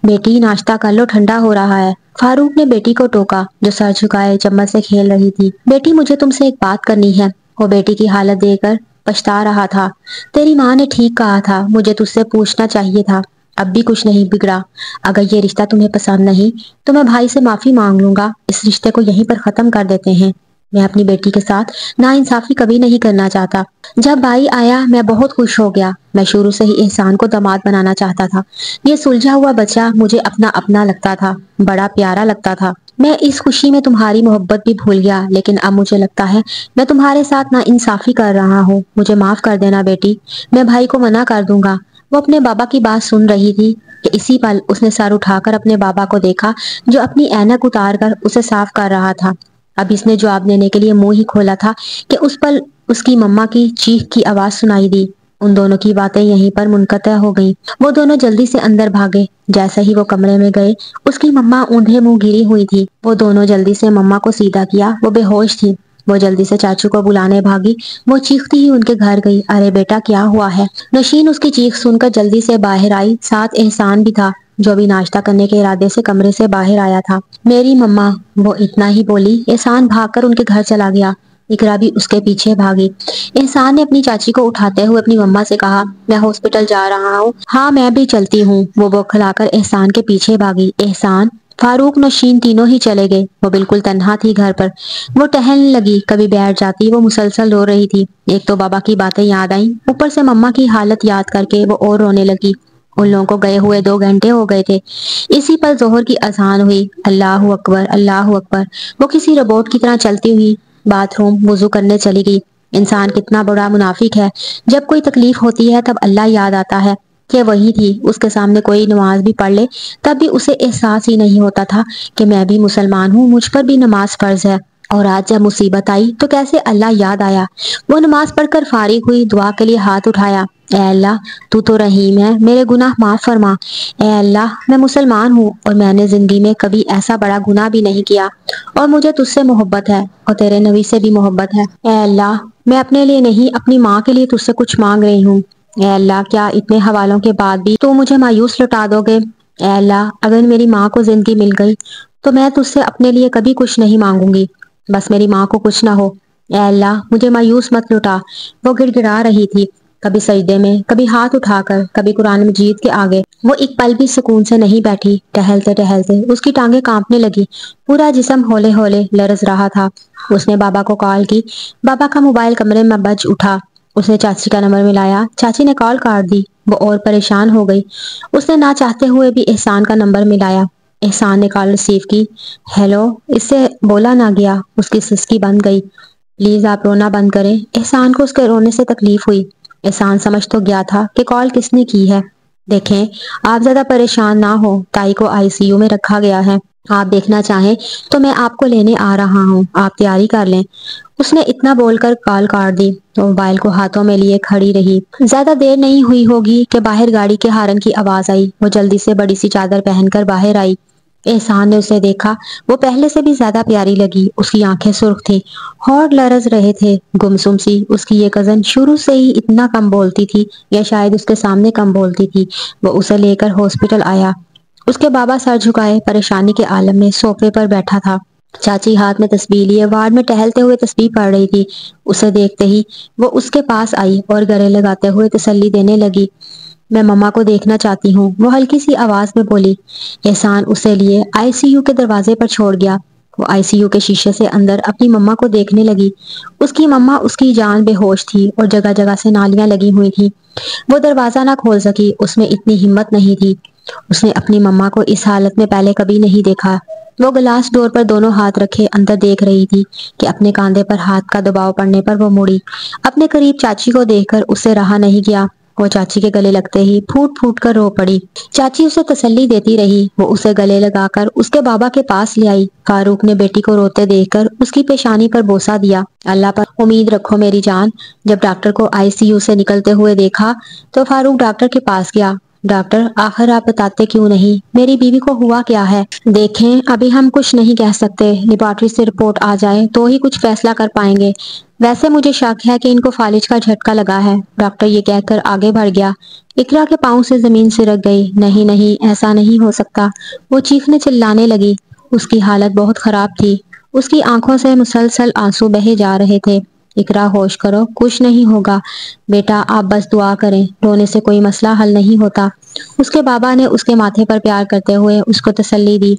S1: بیٹی ناشتہ کر لو، ٹھنڈا ہو رہا ہے۔ فاروق نے بیٹی کو ٹوکا جو سر جھکائے چمچ سے کھیل رہی تھی۔ بیٹی مجھے تم سے ایک بات کرنی ہے۔ وہ بیٹی کی حالت دیکھ کر پچھتا رہا تھا۔ تیری ماں نے ٹھیک کہا تھا، مجھے تجھ سے پوچھنا چاہیے تھا۔ اب بھی کچھ نہیں بگڑا۔ اگر یہ رشتہ تمہیں پسند نہیں تو میں بھائی سے معافی مانگ لوں گا، اس رشتے کو یہیں پر ختم کر دیتے ہیں۔ میں اپنی بیٹی کے ساتھ ناانصافی کبھی نہیں کرنا چاہتا۔ جب بھائی آیا میں بہت خوش ہو گیا۔ میں شروع سے ہی احسان کو داماد بنانا چاہتا تھا۔ یہ سلجھا ہوا بچہ مجھے اپنا اپنا لگتا تھا، بڑا پیارا لگتا تھا۔ میں اس خوشی میں تمہاری محبت بھی بھول گیا، لیکن اب مجھے لگتا ہے میں تمہارے ساتھ ناانصافی کر رہا ہوں۔ مجھے معاف کر دینا بیٹی، میں بھائی کو منع کر دوں گا۔ وہ اپنے بابا کی بات سن رہی تھی کہ اسی پل اس نے سر اٹھا کر اپنے بابا کو دیکھا جو اپنی اینک اتار کر اسے صاف کر رہا تھا۔ اب اس نے جواب دینے کے لیے منہ ہی کھولا تھا کہ اس پل اس کی مما کی چیخ کی آواز سنائی دی۔ ان دونوں کی باتیں یہیں پر منقطع ہو گئیں۔ وہ دونوں جلدی سے اندر بھاگے۔ جیسے ہی وہ کمرے میں گئے اس کی مما اوندھے منہ گری ہوئی تھی۔ وہ دونوں جلدی سے مما کو سیدھا کیا، وہ بے ہوش تھی۔ وہ جلدی سے چاچو کو بلانے بھاگی۔ وہ چیختی ہی ان کے گھر گئی۔ ارے بیٹا کیا ہوا ہے؟ نشین اس کی چیخ سن کر جلدی سے باہر آئی، ساتھ احسان بھی تھا جو ابھی ناشتہ کرنے کے ارادے سے کمرے سے باہر آیا تھا۔ میری مما، وہ اتنا ہی بولی۔ احسان بھاگ کر ان کے گھر چلا گیا۔ اقرا بھی اس کے پیچھے بھاگی۔ احسان نے اپنی چاچی کو اٹھاتے ہوئے اپنی مما سے کہا، میں ہاسپٹل جا رہا ہوں۔ ہاں میں بھی چلتی ہوں۔ وہ بوکھلا کر احسان کے پیچھے بھاگی۔ احسان، فاروق، نشین تینوں ہی چلے گئے۔ وہ بالکل تنہا تھی گھر پر۔ وہ ٹہلنے لگی، کبھی بیٹھ جاتی۔ وہ مسلسل رو رہی تھی۔ ایک تو بابا کی باتیں یاد آئیں، اوپر سے مما کی حالت یاد کر کے وہ اور رونے لگی۔ ان لوگوں کو گئے ہوئے 2 گھنٹے ہو گئے تھے۔ اسی پر ظہر کی اذان ہوئی۔ اللہ اکبر، اللہ اکبر۔ وہ کسی روبوٹ کی طرح چلتی ہوئی باتھ روم وضو کرنے چلی گئی۔ انسان کتنا بڑا منافق ہے، جب کوئی تکلیف ہوتی ہے تب اللہ یاد آتا ہے کہ وہی تھی۔ اس کے سامنے کوئی نماز بھی پڑھ لے تب بھی اسے احساس ہی نہیں ہوتا تھا کہ میں بھی مسلمان ہوں، مجھ پر بھی نماز فرض ہے۔ اور آج جب مصیبت آئی تو کیسے اللہ یاد آیا۔ وہ نماز پڑھ کر فارغ ہوئی، دعا کے لیے ہاتھ اٹھایا۔ اے اللہ تو رحیم ہے، میرے گناہ معاف فرما۔ اے اللہ میں مسلمان ہوں اور میں نے زندگی میں کبھی ایسا بڑا گناہ بھی نہیں کیا، اور مجھے تجھ سے محبت ہے اور تیرے نبی سے بھی محبت ہے۔ اے اللہ میں اپنے لیے نہیں اپنی ماں کے لیے تجھ سے کچھ مانگ رہی ہوں۔ اے اللہ کیا اتنے حوالوں کے بعد بھی تو مجھے مایوس لوٹا دو گے؟ اے اللہ اگر میری ماں کو زندگی مل گئی تو میں تجھ سے اپنے لیے کبھی کچھ نہیں مانگوں گی، بس میری ماں کو کچھ نہ ہو۔ اے اللہ مجھے مایوس مت لوٹا۔ وہ گڑ گڑا رہی تھی، کبھی سجدے میں، کبھی ہاتھ اٹھا کر، کبھی قرآن مجید کے آگے۔ وہ ایک پل بھی سکون سے نہیں بیٹھی۔ ٹہلتے ٹہلتے اس کی ٹانگیں کانپنے لگی، پورا جسم ہولے ہولے لرز رہا تھا۔ اس نے بابا کو کال کی۔ بابا کا موبائل کمرے میں بج اٹھا۔ اس نے چاچی کا نمبر ملایا، چاچی نے کال کاٹ دی۔ وہ اور پریشان ہو گئی۔ اس نے نہ چاہتے ہوئے بھی احسان کا نمبر ملایا۔ احسان نے کال ریسیو کی۔ ہیلو۔ اس سے بولا نہ گیا، اس کی سسکی بند گئی۔ پلیز آپ رونا بند کریں۔ احسان کو اس کے رونے سے تکلیف ہوئی۔ احسان سمجھ تو گیا تھا کہ کال کس نے کی ہے۔ دیکھیں آپ زیادہ پریشان نہ ہو، تائی کو ICU میں رکھا گیا ہے، آپ دیکھنا چاہیں تو میں آپ کو لینے آ رہا ہوں، آپ تیاری کر لیں۔ اس نے اتنا بول کر کال کاٹ دی تو موبائل کو ہاتھوں میں لیے کھڑی رہی۔ زیادہ دیر نہیں ہوئی ہوگی کہ باہر گاڑی کے ہارن کی آواز آئی۔ وہ جلدی سے بڑی سی چادر پہن کر باہر آئی۔ احسان نے اسے دیکھا، وہ پہلے سے بھی زیادہ پیاری لگی۔ اس کی آنکھیں سرخ تھیں، ہونٹ لرز رہے تھے۔ گمسم سی اس کی یہ کزن شروع سے ہی اتنا کم بولتی تھی یا شاید اس کے سامنے کم بولتی تھی۔ وہ اسے لے کر ہاسپٹل آیا۔ اس کے بابا سر جھکائے پریشانی کے عالم میں صوفے پر بیٹھا تھا۔ چاچی ہاتھ میں تسبیح لیے وارڈ میں ٹہلتے ہوئے تسبیح پڑھ رہی تھی۔ اسے دیکھتے ہی وہ اس کے پاس آئی اور گلے لگاتے ہوئے تسلی دینے لگی۔ میں مما کو دیکھنا چاہتی ہوں، وہ ہلکی سی آواز میں بولی۔ احسان اسے لیے ICU کے دروازے پر چھوڑ گیا۔ وہ ICU کے شیشے سے اندر اپنی مما کو دیکھنے لگی۔ اس کی مما اس کی جان بے ہوش تھی اور جگہ جگہ سے نالیاں لگی ہوئی تھی۔ وہ دروازہ نہ کھول سکی، اس میں اتنی ہمت نہیں تھی۔ اس نے اپنی مما کو اس حالت میں پہلے کبھی نہیں دیکھا۔ وہ گلاس ڈور پر دونوں ہاتھ رکھے اندر دیکھ رہی تھی کہ اپنے کاندھے پر ہاتھ کا دباؤ پڑنے پر وہ مڑی۔ اپنے قریب چاچی کو دیکھ کر اسے رہا نہیں گیا۔ وہ چاچی کے گلے لگتے ہی پھوٹ پھوٹ کر رو پڑی۔ چاچی اسے تسلی دیتی رہی، وہ اسے گلے لگا کر اس کے بابا کے پاس لے آئی۔ فاروق نے بیٹی کو روتے دیکھ کر اس کی پیشانی پر بوسہ دیا۔ اللہ پر امید رکھو میری جان۔ جب ڈاکٹر کو ICU سے نکلتے ہوئے دیکھا تو فاروق ڈاکٹر کے پاس گیا۔ ڈاکٹر آخر آپ بتاتے کیوں نہیں؟ میری بیوی کو ہوا کیا ہے؟ دیکھیں ابھی ہم کچھ نہیں کہہ سکتے، لیبارٹری سے رپورٹ آ جائے تو ہی کچھ فیصلہ کر پائیں گے۔ ویسے مجھے شک ہے کہ ان کو فالج کا جھٹکا لگا ہے۔ ڈاکٹر یہ کہہ کر آگے بڑھ گیا۔ اقرا کے پاؤں سے زمین سرک گئی۔ نہیں نہیں، ایسا نہیں ہو سکتا۔ وہ چیخنے چلانے لگی۔ اس کی حالت بہت خراب تھی۔ اس کی آنکھوں سے مسلسل آنسو بہے جا رہے تھے۔ اقرا ہوش کرو، کچھ نہیں ہوگا بیٹا، آپ بس دعا کریں، رونے سے کوئی مسئلہ حل نہیں ہوتا۔ اس کے بابا نے اس کے ماتھے پر پیار کرتے ہوئے اس کو تسلی دی۔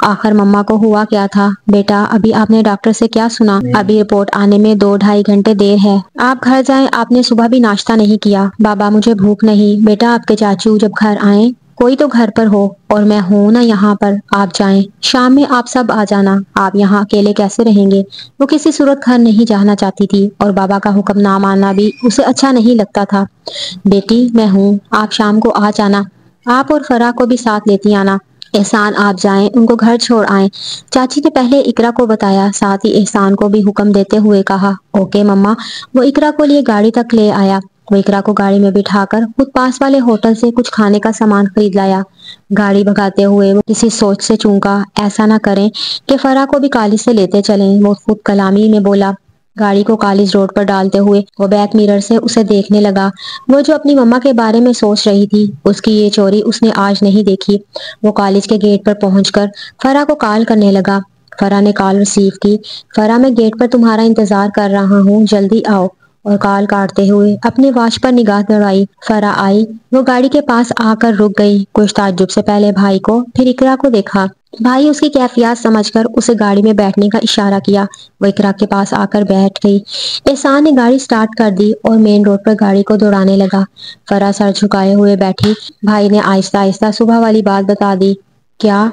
S1: آخر مما کو ہوا کیا تھا؟ بیٹا ابھی آپ نے ڈاکٹر سے کیا سنا؟ ابھی رپورٹ آنے میں 2-2.5 گھنٹے دیر ہے۔ آپ گھر جائیں، آپ نے صبح بھی ناشتہ نہیں کیا۔ بابا مجھے بھوک نہیں۔ بیٹا آپ کے چاچو جب گھر آئیں، کوئی تو گھر پر ہو، اور میں ہوں نا یہاں پر، آپ جائیں، شام میں آپ سب آ جانا۔ آپ یہاں اکیلے کیسے رہیں گے؟ وہ کسی صورت گھر نہیں جانا چاہتی تھی اور بابا کا حکم نہ ماننا بھی اسے اچھا نہیں لگتا تھا۔ بیٹی میں ہوں، آپ شام کو آ جانا، آپ اور فرح کو بھی ساتھ لیتی آنا۔ احسان آپ جائیں، ان کو گھر چھوڑ آئیں۔ چاچی نے پہلے اقرا کو بتایا، ساتھ ہی احسان کو بھی حکم دیتے ہوئے کہا، اوکے مما۔ وہ اقرا کو لیے گاڑی تک لے آیا۔ وہ اقرا کو گاڑی میں بٹھا کر خود پاس والے ہوٹل سے کچھ کھانے کا سامان خرید لایا۔ گاڑی بھگاتے ہوئے وہ کسی سوچ سے چونکا، ایسا نہ کریں کہ فرح کو بھی کالج سے لیتے چلیں۔ وہ خود کلامی میں بولا۔ گاڑی کو کالج روڈ پر ڈالتے ہوئے وہ بیک میرر سے اسے دیکھنے لگا۔ وہ جو اپنی مما کے بارے میں سوچ رہی تھی، اس کی یہ چوری اس نے آج نہیں دیکھی۔ وہ کالج کے گیٹ پر پہنچ کر فرح کو کال کرنے لگا۔ فرح نے کال ریسیو کی۔ فرح میں گیٹ پر تمہارا انتظار کر رہا ہوں، جلدی آؤ۔ اور کال کاٹتے ہوئے اپنے واچ پر نگاہ دوڑائی۔ فرح آئی۔ وہ گاڑی کے پاس آ کر رک گئی۔ کچھ تعجب سے پہلے بھائی کو پھر اقرا کو دیکھا۔ بھائی اس کی کیفیات سمجھ کر اسے گاڑی میں بیٹھنے کا اشارہ کیا۔ وہ اقرا کے پاس آ کر بیٹھ گئی۔ احسان نے گاڑی سٹارٹ کر دی اور مین روڈ پر گاڑی کو دوڑانے لگا۔ فرح سر جھکائے ہوئے بیٹھی۔ بھائی نے آہستہ آہستہ صبح والی بات بتا دی۔ کیا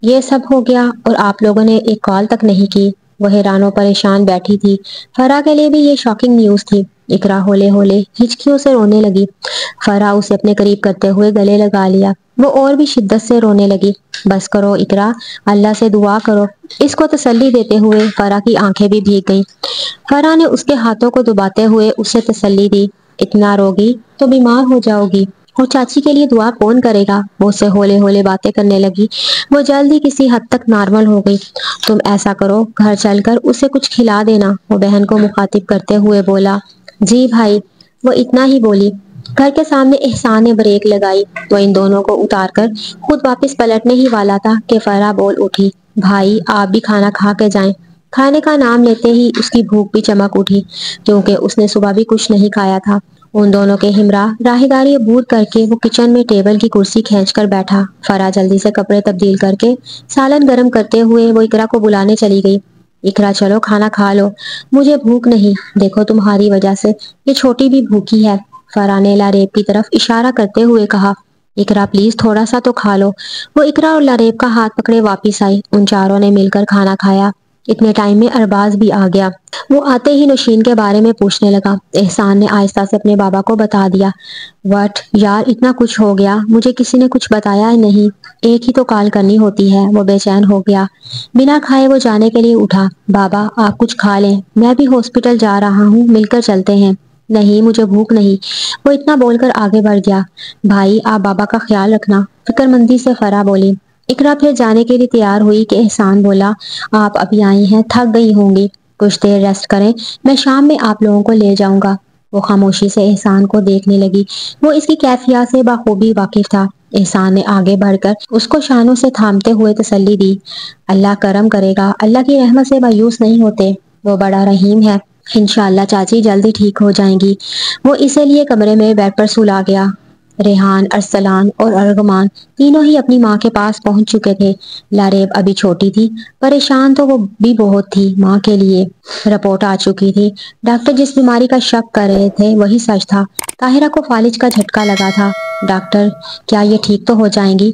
S1: یہ سب ہو گیا اور آپ لوگوں نے ایک کال تک نہیں کی؟ وہ حیران و پریشان بیٹھی تھی۔ فرح کے لیے بھی یہ شاکنگ نیوز تھی۔ اقرا ہولے ہولے ہچکیوں سے رونے لگی۔ فرح اسے اپنے قریب کرتے ہوئے گلے لگا لیا۔ وہ اور بھی شدت سے رونے لگی۔ بس کرو اقرا، اللہ سے دعا کرو، اس کو تسلی دیتے ہوئے فرح کی آنکھیں بھی بھیگ گئیں۔ فرح نے اس کے ہاتھوں کو دباتے ہوئے اسے تسلی دی۔ اتنا روگی تو بیمار ہو جاؤ گی، اور چاچی کے لیے دعا کون کرے گا؟ وہ اسے ہولے ہولے باتیں کرنے لگی۔ وہ جلد ہی کسی حد تک نارمل ہو گئی۔ تم ایسا کرو، گھر چل کر اسے کچھ کھلا دینا۔ وہ بہن کو مخاطب کرتے ہوئے بولا۔ جی بھائی، وہ اتنا ہی بولی۔ گھر کے سامنے احسان نے بریک لگائی۔ وہ ان دونوں کو اتار کر خود واپس پلٹنے ہی والا تھا کہ فرح بول اٹھی، بھائی آپ بھی کھانا کھا کے جائیں۔ کھانے کا نام لیتے ہی اس کی بھوک بھی چمک اٹھی، کیونکہ اس نے صبح بھی کچھ نہیں کھایا تھا۔ ان دونوں کے ہمراہ راہداری عبور کر کے وہ کچن میں ٹیبل کی کرسی کھینچ کر بیٹھا۔ فرح جلدی سے کپڑے تبدیل کر کے سالن گرم کرتے ہوئے وہ اقرا کو بلانے چلی گئی۔ اقرا چلو کھانا کھا لو، مجھے بھوک نہیں، دیکھو تمہاری وجہ سے یہ چھوٹی بھی بھوکی ہے۔ فرح نے لاریب کی طرف اشارہ کرتے ہوئے کہا، اقرا پلیز تھوڑا سا تو کھا لو۔ وہ اقرا اور لاریب کا ہاتھ پکڑے واپس آئی۔ ان چاروں نے مل کر کھانا کھایا۔ اتنے ٹائم میں ارباز بھی آ گیا۔ وہ آتے ہی نوشین کے بارے میں پوچھنے لگا۔ احسان نے آہستہ سے اپنے بابا کو بتا دیا۔ وٹ یار، اتنا کچھ ہو گیا، مجھے کسی نے کچھ بتایا ہی نہیں، ایک ہی تو کال کرنی ہوتی ہے۔ وہ بے چین ہو گیا۔ بنا کھائے وہ جانے کے لیے اٹھا۔ بابا آپ کچھ کھا لیں، میں بھی ہاسپٹل جا رہا ہوں، مل کر چلتے ہیں۔ نہیں مجھے بھوک نہیں، وہ اتنا بول کر آگے بڑھ گیا۔ بھائی آپ بابا کا خیال رکھنا، فکر مندی سے فرح بولی۔ اقرا پھر جانے کے لیے تیار ہوئی کہ احسان بولا، آپ ابھی آئی ہیں، تھک گئی ہوں گی، کچھ دیر ریسٹ کریں، میں شام میں آپ لوگوں کو لے جاؤں گا۔ وہ خاموشی سے احسان کو دیکھنے لگی۔ وہ اس کی کیفیات سے بخوبی واقف تھا۔ احسان نے آگے بڑھ کر اس کو شانوں سے تھامتے ہوئے تسلی دی۔ اللہ کرم کرے گا، اللہ کی رحمت سے مایوس نہیں ہوتے، وہ بڑا رحیم ہے، انشاءاللہ چاچی جلدی ٹھیک ہو جائیں گی۔ وہ اسے لیے کمرے میں بیڈ پر سلا گیا۔ ریحان، ارسلان اور ارغمان تینوں ہی اپنی ماں کے پاس پہنچ چکے تھے۔ لاریب ابھی چھوٹی تھی، پریشان تو وہ بھی بہت تھی ماں کے لیے۔ رپورٹ آ چکی تھی۔ ڈاکٹر جس بیماری کا شک کر رہے تھے وہی سچ تھا۔ طاہرہ کو فالج کا جھٹکا لگا تھا۔ ڈاکٹر کیا یہ ٹھیک تو ہو جائیں گی؟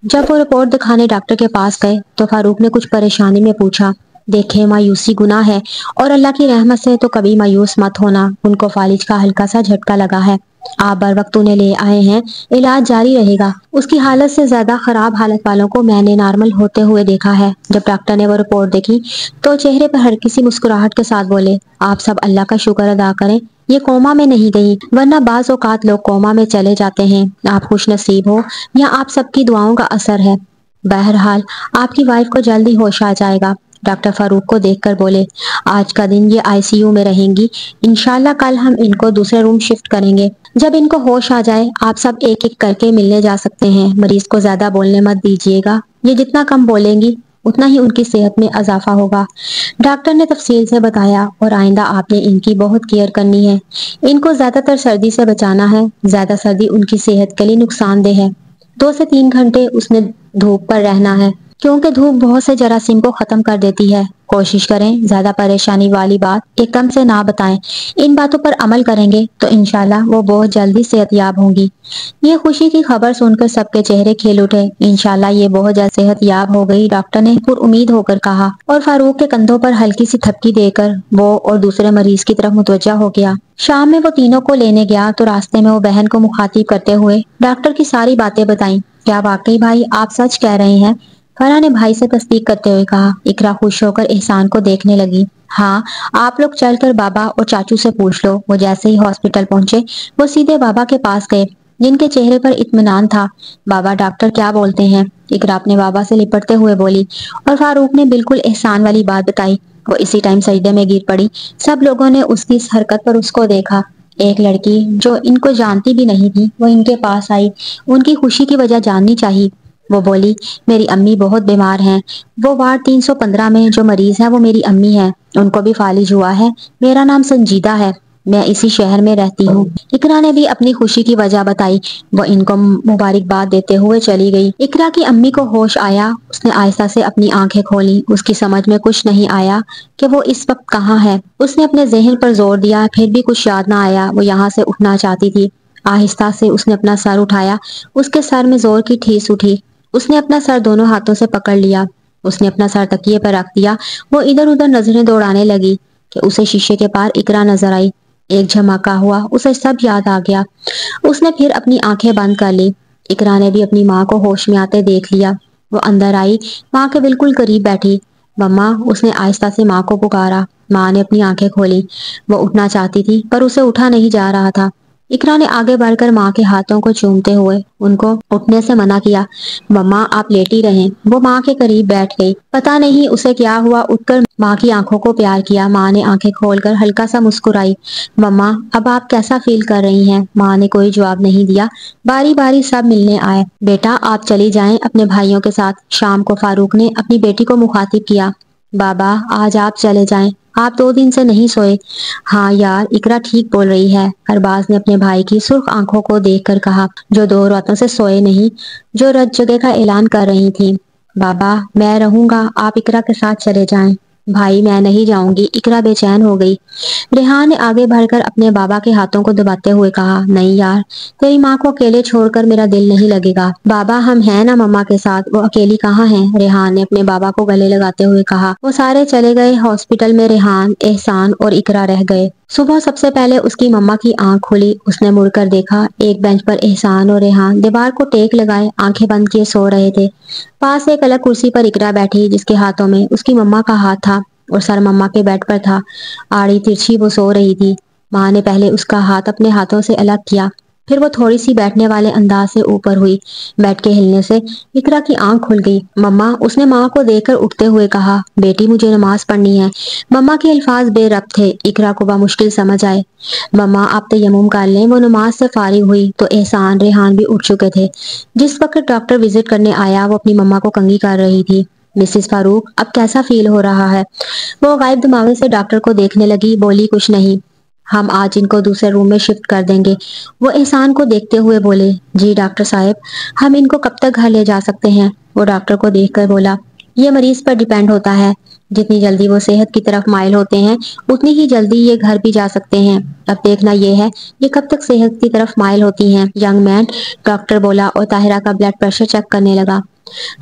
S1: جب وہ رپورٹ دکھانے ڈاکٹر کے پاس گئے تو فاروق نے کچھ پریشانی میں پوچھا، دیکھیں مایوسی گناہ ہے اور اللہ کی رحمت سے تو کبھی مایوس مت ہونا، ان کو فالج کا ہلکا سا جھٹکا لگا ہے۔ آپ بر وقت انہیں لے آئے ہیں، علاج جاری رہے گا۔ اس کی حالت سے زیادہ خراب حالت والوں کو میں نے نارمل ہوتے ہوئے دیکھا ہے۔ جب ڈاکٹر نے وہ رپورٹ دیکھی تو چہرے پر ہر کسی مسکراہٹ کے ساتھ بولے، آپ سب اللہ کا شکر ادا کریں، یہ کوما میں نہیں گئی، ورنہ بعض اوقات لوگ کوما میں چلے جاتے ہیں۔ آپ خوش نصیب ہو، یا آپ سب کی دعاؤں کا اثر ہے۔ بہرحال آپ کی وائف کو جلد ہی ہوش آ جائے گا۔ ڈاکٹر فاروق کو دیکھ کر بولے، آج کا دن یہ ICU میں رہیں گی، انشاءاللہ کل ہم ان کو دوسرے روم شفٹ کریں گے۔ جب ان کو ہوش آ جائے آپ سب ایک ایک کر کے ملنے جا سکتے ہیں۔ مریض کو زیادہ بولنے مت دیجیے گا، یہ جتنا کم بولیں گی اتنا ہی ان کی صحت میں اضافہ ہوگا۔ ڈاکٹر نے تفصیل سے بتایا، اور آئندہ آپ نے ان کی بہت کیئر کرنی ہے۔ ان کو زیادہ تر سردی سے بچانا ہے، زیادہ سردی ان کی صحت کے لیے نقصان دہ ہے۔ 2 سے 3 گھنٹے اس نے دھوپ پر رہنا ہے، کیونکہ دھوپ بہت سے جراثیم کو ختم کر دیتی ہے۔ کوشش کریں زیادہ پریشانی والی بات ایک دم سے نہ بتائیں۔ ان باتوں پر عمل کریں گے تو انشاءاللہ وہ بہت جلدی صحت یاب ہوں گی۔ یہ خوشی کی خبر سن کر سب کے چہرے کھل اٹھے۔ انشاءاللہ یہ بہت جلد صحت یاب ہو گئی، ڈاکٹر نے پر امید ہو کر کہا، اور فاروق کے کندھوں پر ہلکی سی تھپکی دے کر وہ اور دوسرے مریض کی طرف متوجہ ہو گیا۔ شام میں وہ تینوں کو لینے گیا تو راستے میں وہ بہن کو مخاطب کرتے ہوئے ڈاکٹر کی ساری باتیں بتائیں۔ کیا واقعی بھائی آپ سچ کہہ رہے ہیں؟ فرح نے بھائی سے تصدیق کرتے ہوئے کہا۔ اقرا خوش ہو کر احسان کو دیکھنے لگی۔ ہاں، آپ لوگ چل کر بابا اور چاچو سے پوچھ لو۔ وہ جیسے ہی ہاسپٹل پہنچے وہ سیدھے بابا کے پاس گئے، جن کے چہرے پر اطمینان تھا۔ بابا ڈاکٹر کیا بولتے ہیں؟ اقرا اپنے بابا سے لپٹتے ہوئے بولی، اور فاروق نے بالکل احسان والی بات بتائی۔ وہ اسی ٹائم سجدے میں گر پڑی۔ سب لوگوں نے اس کی اس حرکت پر اس کو دیکھا۔ ایک لڑکی جو ان کو جانتی بھی نہیں تھی وہ ان کے پاس آئی، ان کی خوشی کی وجہ جاننی چاہیے۔ وہ بولی، میری امی بہت بیمار ہیں، وہ وارڈ 315 میں جو مریض ہے وہ میری امی ہے، ان کو بھی فالج ہوا ہے، میرا نام سنجیدہ ہے، میں اسی شہر میں رہتی ہوں۔ اقرا نے بھی اپنی خوشی کی وجہ بتائی۔ وہ ان کو مبارکباد دیتے ہوئے چلی گئی۔ اقرا کی امی کو ہوش آیا، اس نے آہستہ سے اپنی آنکھیں کھولی۔ اس کی سمجھ میں کچھ نہیں آیا کہ وہ اس وقت کہاں ہے۔ اس نے اپنے ذہن پر زور دیا، پھر بھی کچھ یاد نہ آیا۔ وہ یہاں سے اٹھنا چاہتی تھی۔ آہستہ سے اس نے اپنا سر اٹھایا، اس کے سر میں زور کی ٹھیس اٹھی۔ اس نے اپنا سر دونوں ہاتھوں سے پکڑ لیا۔ اس نے اپنا سر تکیے پر رکھ دیا۔ وہ ادھر ادھر نظریں دوڑانے لگی کہ اسے شیشے کے پار اقرا نظر آئی۔ ایک جھماکہ ہوا، اسے سب یاد آ گیا۔ اس نے پھر اپنی آنکھیں بند کر لی۔ اقرا نے بھی اپنی ماں کو ہوش میں آتے دیکھ لیا۔ وہ اندر آئی، ماں کے بالکل قریب بیٹھی۔ مما، اس نے آہستہ سے ماں کو پکارا۔ ماں نے اپنی آنکھیں کھولی۔ وہ اٹھنا چاہتی تھی پر اسے اٹھا نہیں جا رہا تھا۔ اقرا نے آگے بڑھ کر ماں کے ہاتھوں کو چومتے ہوئے ان کو اٹھنے سے منع کیا۔ مما آپ لیٹی رہیں۔ وہ ماں کے قریب بیٹھ گئی۔ پتہ نہیں اسے کیا ہوا، اٹھ کر ماں کی آنکھوں کو پیار کیا۔ ماں نے آنکھیں کھول کر ہلکا سا مسکرائی۔ مما اب آپ کیسا فیل کر رہی ہیں؟ ماں نے کوئی جواب نہیں دیا۔ باری باری سب ملنے آئے۔ بیٹا آپ چلی جائیں اپنے بھائیوں کے ساتھ۔ شام کو فاروق نے اپنی بیٹی کو مخاطب کیا۔ بابا آج آپ چلے جائیں، آپ 2 دن سے نہیں سوئے۔ ہاں یار، اقرا ٹھیک بول رہی ہے، ارباز نے اپنے بھائی کی سرخ آنکھوں کو دیکھ کر کہا، جو 2 راتوں سے سوئے نہیں، جو رت جگہ کا اعلان کر رہی تھی۔ بابا میں رہوں گا، آپ اقرا کے ساتھ چلے جائیں۔ بھائی میں نہیں جاؤں گی، اقرا بے چین ہو گئی۔ ریحان نے آگے بڑھ کر اپنے بابا کے ہاتھوں کو دباتے ہوئے کہا، نہیں یار، تیری ماں کو اکیلے چھوڑ کر میرا دل نہیں لگے گا۔ بابا ہم ہیں نا مما کے ساتھ، وہ اکیلی کہاں ہیں؟ ریحان نے اپنے بابا کو گلے لگاتے ہوئے کہا۔ وہ سارے چلے گئے۔ ہاسپٹل میں ریحان، احسان اور اقرا رہ گئے۔ صبح سب سے پہلے اس کی مما کی آنکھ کھلی۔ اس نے مڑ کر دیکھا، ایک بینچ پر احسان اور ریحان دیوار کو ٹیک لگائے آنکھیں بند کیے سو رہے تھے۔ پاس ایک الگ کرسی پر اقرا بیٹھی، جس کے ہاتھوں میں اس کی مما کا ہاتھ تھا اور سر مما کے بیڈ پر تھا۔ آڑی ترچھی وہ سو رہی تھی۔ ماں نے پہلے اس کا ہاتھ اپنے ہاتھوں سے الگ کیا، پھر وہ تھوڑی سی بیٹھنے والے انداز سے اوپر ہوئی۔ بیڈ کے ہلنے سے اقرا کی آنکھ کھل گئی۔ مما، اس نے ماں کو دیکھ کر اٹھتے ہوئے کہا، بیٹی مجھے نماز پڑھنی ہے۔ مما کے الفاظ بے ربط تھے، اقرا کو بمشکل سمجھ آئے۔ مما آپ تیمم کر لیں۔ وہ نماز سے فارغ ہوئی تو احسان، ریحان بھی اٹھ چکے تھے۔ جس وقت ڈاکٹر وزٹ کرنے آیا وہ اپنی مما کو کنگھی کر رہی تھی۔ مسز فاروق اب کیسا فیل ہو رہا ہے؟ وہ غائب دماغی سے ڈاکٹر کو دیکھنے لگی، بولی کچھ نہیں، ہم آج ان کو دوسرے روم میں شفٹ کر دیں گے۔ وہ احسان کو دیکھتے ہوئے بولے، جی ڈاکٹر صاحب، ہم ان کو کب تک گھر لے جا سکتے ہیں؟ وہ ڈاکٹر کو دیکھ کر بولا، یہ مریض پر ڈیپینڈ ہوتا ہے، جتنی جلدی وہ صحت کی طرف مائل ہوتے ہیں اتنی ہی جلدی یہ گھر بھی جا سکتے ہیں۔ اب دیکھنا یہ ہے یہ کب تک صحت کی طرف مائل ہوتی ہیں۔ ینگ مین، ڈاکٹر بولا اور طاہرہ کا بلڈ پریشر چیک کرنے لگا۔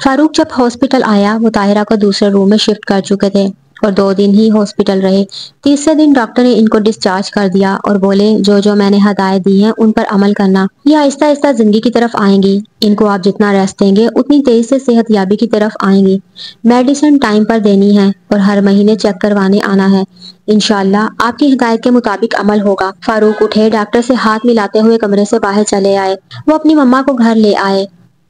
S1: فاروق جب ہاسپٹل آیا وہ طاہرہ کو دوسرے روم میں شفٹ کر چکے تھے اور 2 دن ہی ہاسپٹل رہے۔ تیسرے دن ڈاکٹر نے ان کو ڈسچارج کر دیا اور بولے جو میں نے ہدایت دی ہیں ان پر عمل کرنا، یہ آہستہ آہستہ زندگی کی طرف آئیں گی، ان کو آپ جتنا ریسٹ دیں گے اتنی تیزی سے صحت یابی کی طرف آئیں گی، میڈیسن ٹائم پر دینی ہے اور ہر مہینے چیک کروانے آنا ہے، انشاءاللہ آپ کی ہدایت کے مطابق عمل ہوگا۔ فاروق اٹھے، ڈاکٹر سے ہاتھ ملاتے ہوئے کمرے سے باہر چلے آئے۔ وہ اپنی مما کو گھر لے آئے۔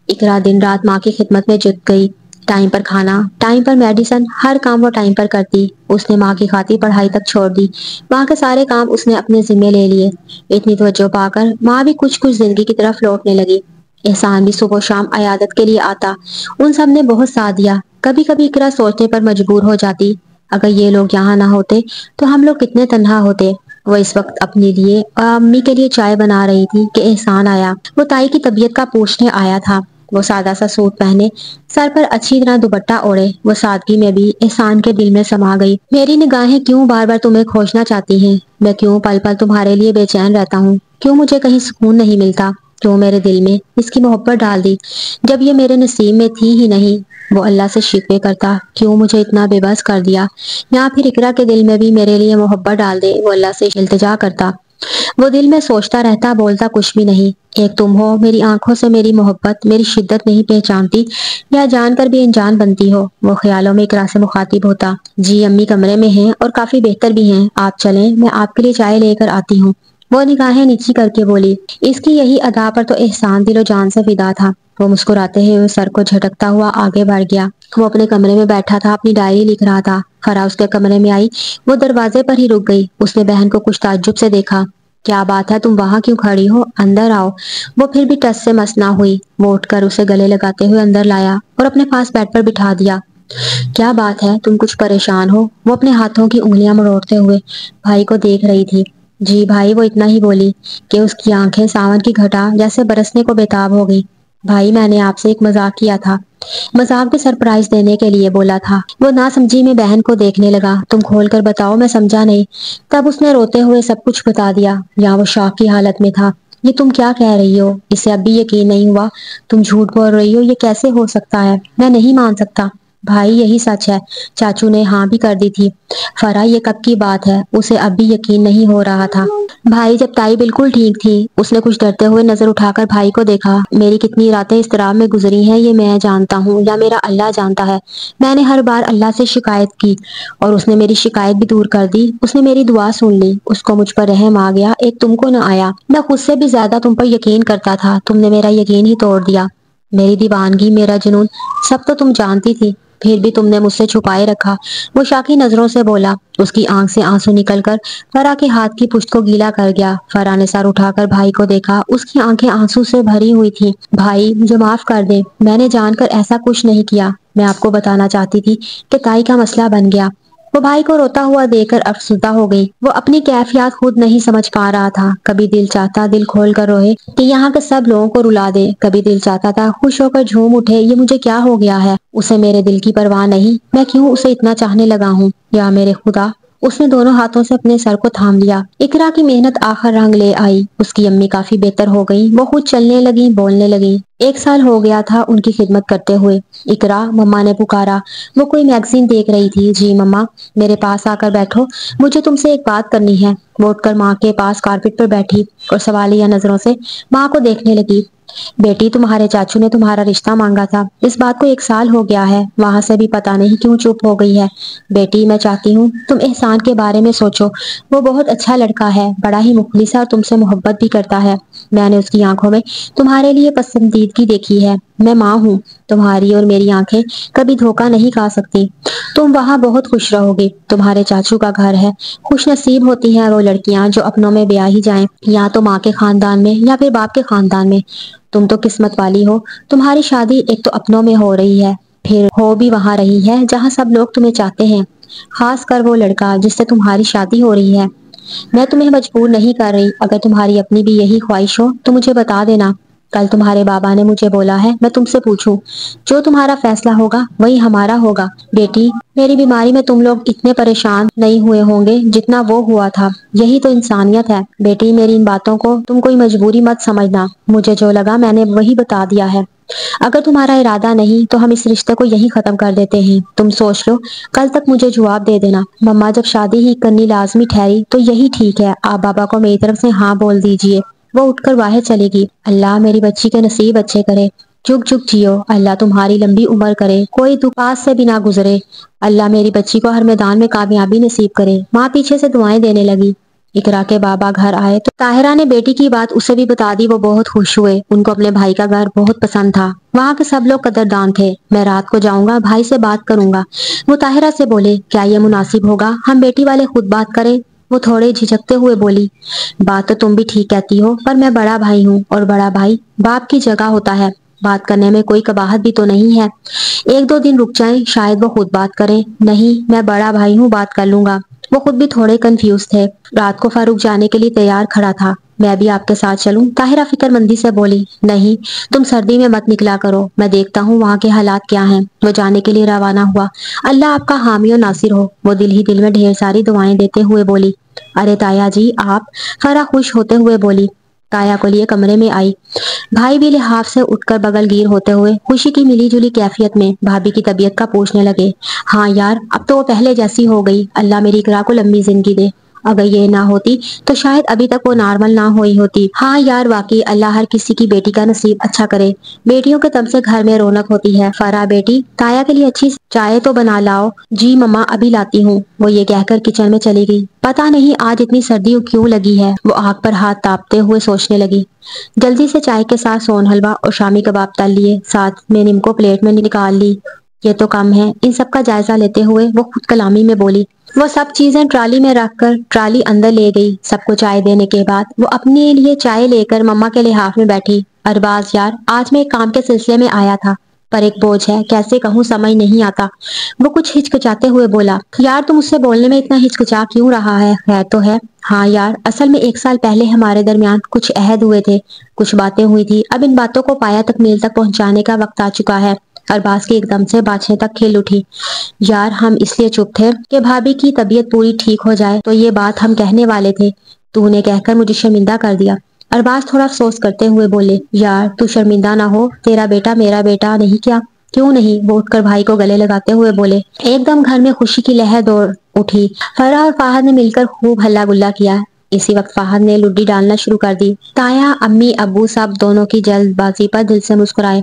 S1: اقرا دن رات ماں کی خدمت میں جت گئی، ٹائم پر کھانا، ٹائم پر میڈیسن، ہر کام وہ ٹائم پر کرتی۔ اس نے ماں کی خاطر پڑھائی تک چھوڑ دی، ماں کے سارے کام اس نے اپنے ذمے لے لیے۔ اتنی توجہ پا کر ماں بھی کچھ زندگی کی طرف لوٹنے لگی۔ احسان بھی صبح و شام عیادت کے لیے آتا، ان سب نے بہت ساتھ دیا۔ کبھی کبھی اقرا سوچنے پر مجبور ہو جاتی، اگر یہ لوگ یہاں نہ ہوتے تو ہم لوگ کتنے تنہا ہوتے۔ وہ اس وقت اپنے لیے اور امی کے لیے چائے بنا رہی تھی کہ احسان آیا۔ وہ تائی کی طبیعت کا پوچھنے آیا تھا۔ وہ سادہ سا سوٹ پہنے، سر پر اچھی طرح دوپٹہ اوڑھے، وہ سادگی میں بھی احسان کے دل میں سما گئی۔ میری نگاہیں کیوں بار بار تمہیں کھوجنا چاہتی ہیں؟ میں کیوں پل پل تمہارے لیے بے چین رہتا ہوں؟ کیوں مجھے کہیں سکون نہیں ملتا؟ کیوں میرے دل میں اس کی محبت ڈال دی جب یہ میرے نصیب میں تھی ہی نہیں؟ وہ اللہ سے شکوے کرتا، کیوں مجھے اتنا بے بس کر دیا؟ یا پھر اقرا کے دل میں بھی میرے لیے محبت ڈال دے، وہ اللہ سے التجا کرتا۔ وہ دل میں سوچتا رہتا، بولتا کچھ بھی نہیں۔ ایک تم ہو، میری آنکھوں سے میری محبت، میری شدت نہیں پہچانتی، یا جان کر بھی انجان بنتی ہو۔ وہ خیالوں میں اقرا سے مخاطب ہوتا، جی امی کمرے میں ہیں اور کافی بہتر بھی ہیں، آپ چلیں، میں آپ کے لیے چائے لے کر آتی ہوں۔ وہ نگاہیں نیچی کر کے بولی۔ اس کی یہی ادا پر تو احسان دل و جان سے فدا تھا۔ وہ مسکراتے ہوئے سر کو جھٹکتا ہوا آگے بڑھ گیا۔ وہ اپنے کمرے میں بیٹھا تھا، اپنی ڈائری لکھ رہا تھا۔ فرا اس کے کمرے میں آئی، وہ دروازے پر ہی رک گئی۔ اس نے بہن کو کچھ تعجب سے دیکھا۔ کیا بات ہے، تم وہاں کیوں کھڑی ہو؟ اندر آؤ۔ وہ پھر بھی ٹس سے مس نہ ہوئی۔ وہ اٹھ کر اسے گلے لگاتے ہوئے اندر لایا اور اپنے پاس بیڈ پر بٹھا دیا۔ کیا بات ہے، تم کچھ پریشان ہو؟ وہ اپنے ہاتھوں کی انگلیاں مروڑتے ہوئے بھائی کو دیکھ رہی تھی۔ جی بھائی، وہ اتنا ہی بولی کہ اس کی آنکھیں ساون کی گھٹا جیسے برسنے کو بےتاب ہو گئی۔ بھائی، میں نے آپ سے ایک مذاق کیا تھا، مذاق بھی سرپرائز دینے کے لیے بولا تھا۔ وہ ناسمجھی میں بہن کو دیکھنے لگا۔ تم کھول کر بتاؤ، میں سمجھا نہیں۔ تب اس نے روتے ہوئے سب کچھ بتا دیا۔ یا وہ شاک کی حالت میں تھا۔ یہ تم کیا کہہ رہی ہو؟ اسے اب بھی یقین نہیں ہوا۔ تم جھوٹ بول رہی ہو، یہ کیسے ہو سکتا ہے؟ میں نہیں مان سکتا۔ بھائی، یہی سچ ہے، چاچو نے ہاں بھی کر دی تھی۔ فرا، یہ کب کی بات ہے؟ اسے اب بھی یقین نہیں ہو رہا تھا۔ بھائی، جب تائی بالکل ٹھیک تھی۔ اس نے کچھ ڈرتے ہوئے نظر اٹھا کر بھائی کو دیکھا۔ میری کتنی راتیں اضطراب میں گزری ہیں یہ میں جانتا ہوں یا میرا اللہ جانتا ہے۔ میں نے ہر بار اللہ سے شکایت کی اور اس نے میری شکایت بھی دور کر دی۔ اس نے میری دعا سن لی، اس کو مجھ پر رحم آ گیا، ایک تم کو نہ آیا۔ میں خود سے بھی زیادہ تم پر یقین کرتا تھا، تم نے میرا یقین ہی توڑ دیا۔ میری دیوانگی، میرا جنون، سب تو تم جانتی تھی، پھر بھی تم نے مجھ سے چھپائے رکھا۔ وہ شاکی نظروں سے بولا۔ اس کی آنکھ سے آنسو نکل کر فرا کے ہاتھ کی پشت کو گیلا کر گیا۔ فرا نے سر اٹھا کر بھائی کو دیکھا، اس کی آنکھیں آنسو سے بھری ہوئی تھیں۔ بھائی، مجھے معاف کر دے، میں نے جان کر ایسا کچھ نہیں کیا۔ میں آپ کو بتانا چاہتی تھی کہ تائی کا مسئلہ بن گیا۔ وہ بھائی کو روتا ہوا دیکھ کر افسردہ ہو گئی۔ وہ اپنی کیفیات خود نہیں سمجھ پا رہا تھا۔ کبھی دل چاہتا دل کھول کر روئے کہ یہاں کے سب لوگوں کو رلا دے، کبھی دل چاہتا تھا خوش ہو کر جھوم اٹھے، یہ مجھے کیا ہو گیا ہے؟ اسے میرے دل کی پرواہ نہیں، میں کیوں اسے اتنا چاہنے لگا ہوں؟ یا میرے خدا! اس نے دونوں ہاتھوں سے اپنے سر کو تھام لیا۔ اقرا کی محنت آخر رنگ لے آئی۔ اس کی امی کافی بہتر ہو گئی، وہ خود چلنے لگی، بولنے لگی۔ 1 سال ہو گیا تھا ان کی خدمت کرتے ہوئے۔ اقرا، مما نے پکارا۔ وہ کوئی میگزین دیکھ رہی تھی۔ جی مما، میرے پاس آ کر بیٹھو، مجھے تم سے ایک بات کرنی ہے۔ وہ اٹھ کر ماں کے پاس کارپٹ پر بیٹھی اور سوالیہ نظروں سے ماں کو دیکھنے لگی۔ بیٹی، تمہارے چاچو نے تمہارا رشتہ مانگا تھا، اس بات کو 1 سال ہو گیا ہے، وہاں سے بھی پتہ نہیں کیوں چپ ہو گئی ہے۔ بیٹی، میں چاہتی ہوں تم احسان کے بارے میں سوچو، وہ بہت اچھا لڑکا ہے، بڑا ہی مخلص ہے اور تم سے محبت بھی کرتا ہے۔ میں نے اس کی آنکھوں میں تمہارے لیے پسندیدگی دیکھی ہے۔ میں ماں ہوں، تمہاری اور میری آنکھیں کبھی دھوکہ نہیں کھا سکتی۔ تم وہاں بہت خوش رہو گی، تمہارے چاچو کا گھر ہے۔ خوش نصیب ہوتی ہیں وہ لڑکیاں جو اپنوں میں بیاہی جائیں، یا تو ماں کے خاندان میں یا پھر باپ کے خاندان میں۔ تم تو قسمت والی ہو، تمہاری شادی ایک تو اپنوں میں ہو رہی ہے، پھر ہو بھی وہاں رہی ہے جہاں سب لوگ تمہیں چاہتے ہیں، خاص کر وہ لڑکا جس سے تمہاری شادی ہو رہی ہے۔ میں تمہیں مجبور نہیں کر رہی، اگر تمہاری اپنی بھی یہی خواہش ہو تو مجھے بتا دینا۔ کل تمہارے بابا نے مجھے بولا ہے میں تم سے پوچھوں، جو تمہارا فیصلہ ہوگا وہی ہمارا ہوگا۔ بیٹی، میری بیماری میں تم لوگ اتنے پریشان نہیں ہوئے ہوں گے جتنا وہ ہوا تھا، یہی تو انسانیت ہے۔ بیٹی، میری ان باتوں کو تم کوئی مجبوری مت سمجھنا، مجھے جو لگا میں نے وہی بتا دیا ہے۔ اگر تمہارا ارادہ نہیں تو ہم اس رشتے کو یہی ختم کر دیتے ہیں۔ تم سوچ لو، کل تک مجھے جواب دے دینا۔ مما جب شادی ہی کرنی لازمی ٹھہری تو یہی ٹھیک ہے، آپ بابا کو میری طرف سے ہاں بول دیجئے۔ وہ اٹھ کر باہر چلے گی۔ اللہ میری بچی کے نصیب اچھے کرے، جھک جھک جیو، اللہ تمہاری لمبی عمر کرے، کوئی دکھ پاس سے بھی نہ گزرے، اللہ میری بچی کو ہر میدان میں کامیابی نصیب کرے۔ ماں پیچھے سے دعائیں دینے لگی۔ اقرا کے بابا گھر آئے تو طاہرہ نے بیٹی کی بات اسے بھی بتا دی۔ وہ بہت خوش ہوئے، ان کو اپنے بھائی کا گھر بہت پسند تھا، وہاں کے سب لوگ قدردان تھے۔ میں رات کو جاؤں گا، بھائی سے بات کروں گا۔ وہ طاہرہ سے بولے، کیا یہ مناسب ہوگا ہم بیٹی والے خود بات کریں؟ وہ تھوڑے جھجکتے ہوئے بولی، بات تو تم بھی ٹھیک کہتی ہو، پر میں بڑا بھائی ہوں اور بڑا بھائی باپ کی جگہ ہوتا ہے، بات کرنے میں کوئی قباحت بھی تو نہیں ہے، ایک دو دن رک جائیں، شاید وہ خود بات کریں۔ نہیں، میں بڑا بھائی ہوں، بات کر لوں گا۔ وہ خود بھی تھوڑے کنفیوز تھے۔ رات کو فاروق جانے کے لیے تیار کھڑا تھا۔ میں بھی آپ کے ساتھ چلوں؟ طاہرہ فکر مندی سے بولی، نہیں، تم سردی میں مت نکلا کرو، میں دیکھتا ہوں وہاں کے حالات کیا ہیں۔ وہ جانے کے لیے روانہ ہوا۔ اللہ آپ کا حامی و ناصر ہو، وہ دل ہی دل میں ڈھیر ساری دعائیں دیتے ہوئے بولی۔ ارے تایا جی آپ، فرح خوش ہوتے ہوئے بولی۔ تایا کو لیے کمرے میں آئی۔ بھائی بھی لحاف سے اٹھ کر بغل گیر ہوتے ہوئے خوشی کی ملی جلی کیفیت میں بھابھی کی طبیعت کا پوچھنے لگے۔ ہاں یار، اب تو وہ پہلے جیسی ہو گئی، اللہ میری اقرا کو لمبی زندگی دے، اگر یہ نہ ہوتی تو شاید ابھی تک وہ نارمل نہ ہوئی ہوتی۔ ہاں یار واقعی اللہ ہر کسی کی بیٹی کا نصیب اچھا کرے، بیٹیوں کے دم سے گھر میں رونق ہوتی ہے۔ فرح بیٹی، تایا کے لیے اچھی چائے تو بنا لاؤ۔ جی مما ابھی لاتی ہوں، وہ یہ کہہ کر کچن میں چلی گئی۔ پتہ نہیں آج اتنی سردی کیوں لگی ہے، وہ آگ پر ہاتھ تاپتے ہوئے سوچنے لگی۔ جلدی سے چائے کے ساتھ سون حلوہ اور شامی کباب تل لیے، ساتھ میں نمکو پلیٹ میں نکال لی۔ یہ تو کم ہے۔ ان سب کا جائزہ لیتے ہوئے وہ خود کلامی میں بولی۔ وہ سب چیزیں ٹرالی میں رکھ کر ٹرالی اندر لے گئی۔ سب کو چائے دینے کے بعد وہ اپنے لیے چائے لے کر مما کے لحاف میں بیٹھی۔ ارباز یار، آج میں ایک کام کے سلسلے میں آیا تھا، پر ایک بوجھ ہے، کیسے کہوں سمجھ نہیں آتا۔ وہ کچھ ہچکچاتے ہوئے بولا۔ یار تم اس سے بولنے میں اتنا ہچکچا کیوں رہا ہے؟ خیر تو ہے؟ ہاں یار، اصل میں 1 سال پہلے ہمارے درمیان کچھ عہد ہوئے تھے، کچھ باتیں ہوئی تھی، اب ان باتوں کو پایا تکمیل تک پہنچانے کا وقت آ چکا ہے۔ ارباز کی ایک دم سے باتیں تک کھل اٹھی۔ یار ہم اس لیے چپ تھے کہ بھابھی کی طبیعت پوری ٹھیک ہو جائے تو یہ بات ہم کہنے والے تھے، تو نے کہہ کر مجھے شرمندہ کر دیا۔ ارباز تھوڑا افسوس کرتے ہوئے بولے، یار تو شرمندہ نہ ہو، تیرا بیٹا میرا بیٹا نہیں کیا؟ کیوں نہیں؟ وہ اٹھ کر بھائی کو گلے لگاتے ہوئے بولے۔ ایک دم گھر میں خوشی کی لہر دوڑ اٹھی۔ فرح اور فہد نے مل کر خوب ہلا گلا کیا۔ اسی وقت فہد نے لڈی ڈالنا شروع کر دی۔ تایا، امی، ابو سب دونوں کی جلد بازی پر دل سے مسکرائے۔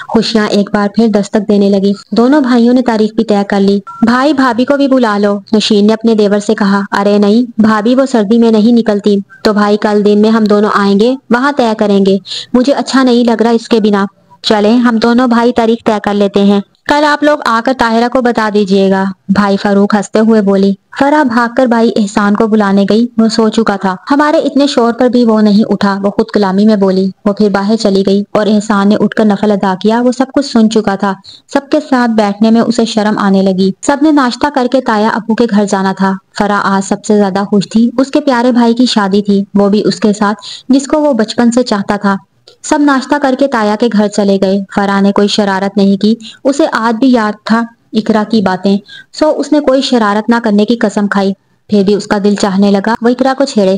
S1: خوشیاں ایک بار پھر دستک دینے لگی۔ دونوں بھائیوں نے تاریخ بھی طے کر لی۔ بھائی بھابھی کو بھی بلا لو، نشین نے اپنے دیور سے کہا۔ ارے نہیں بھابھی، وہ سردی میں نہیں نکلتی، تو بھائی کل دن میں ہم دونوں آئیں گے، وہاں طے کریں گے، مجھے اچھا نہیں لگ رہا اس کے بنا۔ چلیں ہم دونوں بھائی تاریخ طے کر لیتے ہیں، کل آپ لوگ آ کر طاہرہ کو بتا دیجیے گا، بھائی فاروق ہنستے ہوئے بولی۔ فرح بھاگ کر بھائی احسان کو بلانے گئی۔ وہ سو چکا تھا، ہمارے اتنے شور پر بھی وہ نہیں اٹھا، وہ خود کلامی میں بولی۔ وہ پھر باہر چلی گئی اور احسان نے اٹھ کر نفل ادا کیا۔ وہ سب کچھ سن چکا تھا، سب کے ساتھ بیٹھنے میں اسے شرم آنے لگی۔ سب نے ناشتہ کر کے تایا ابو کے گھر جانا تھا۔ فرح آج سب سے زیادہ خوش تھی، اس کے پیارے بھائی کی شادی تھی، وہ بھی اس کے ساتھ جس کو وہ بچپن سے چاہتا تھا۔ سب ناشتہ کر کے تایا کے گھر چلے گئے۔ فرح نے کوئی شرارت نہیں کی، اسے آج بھی یاد تھا اقرا کی باتیں، سو اس نے کوئی شرارت نہ کرنے کی قسم کھائی۔ پھر بھی اس کا دل چاہنے لگا وہ اقرا کو چھیڑے۔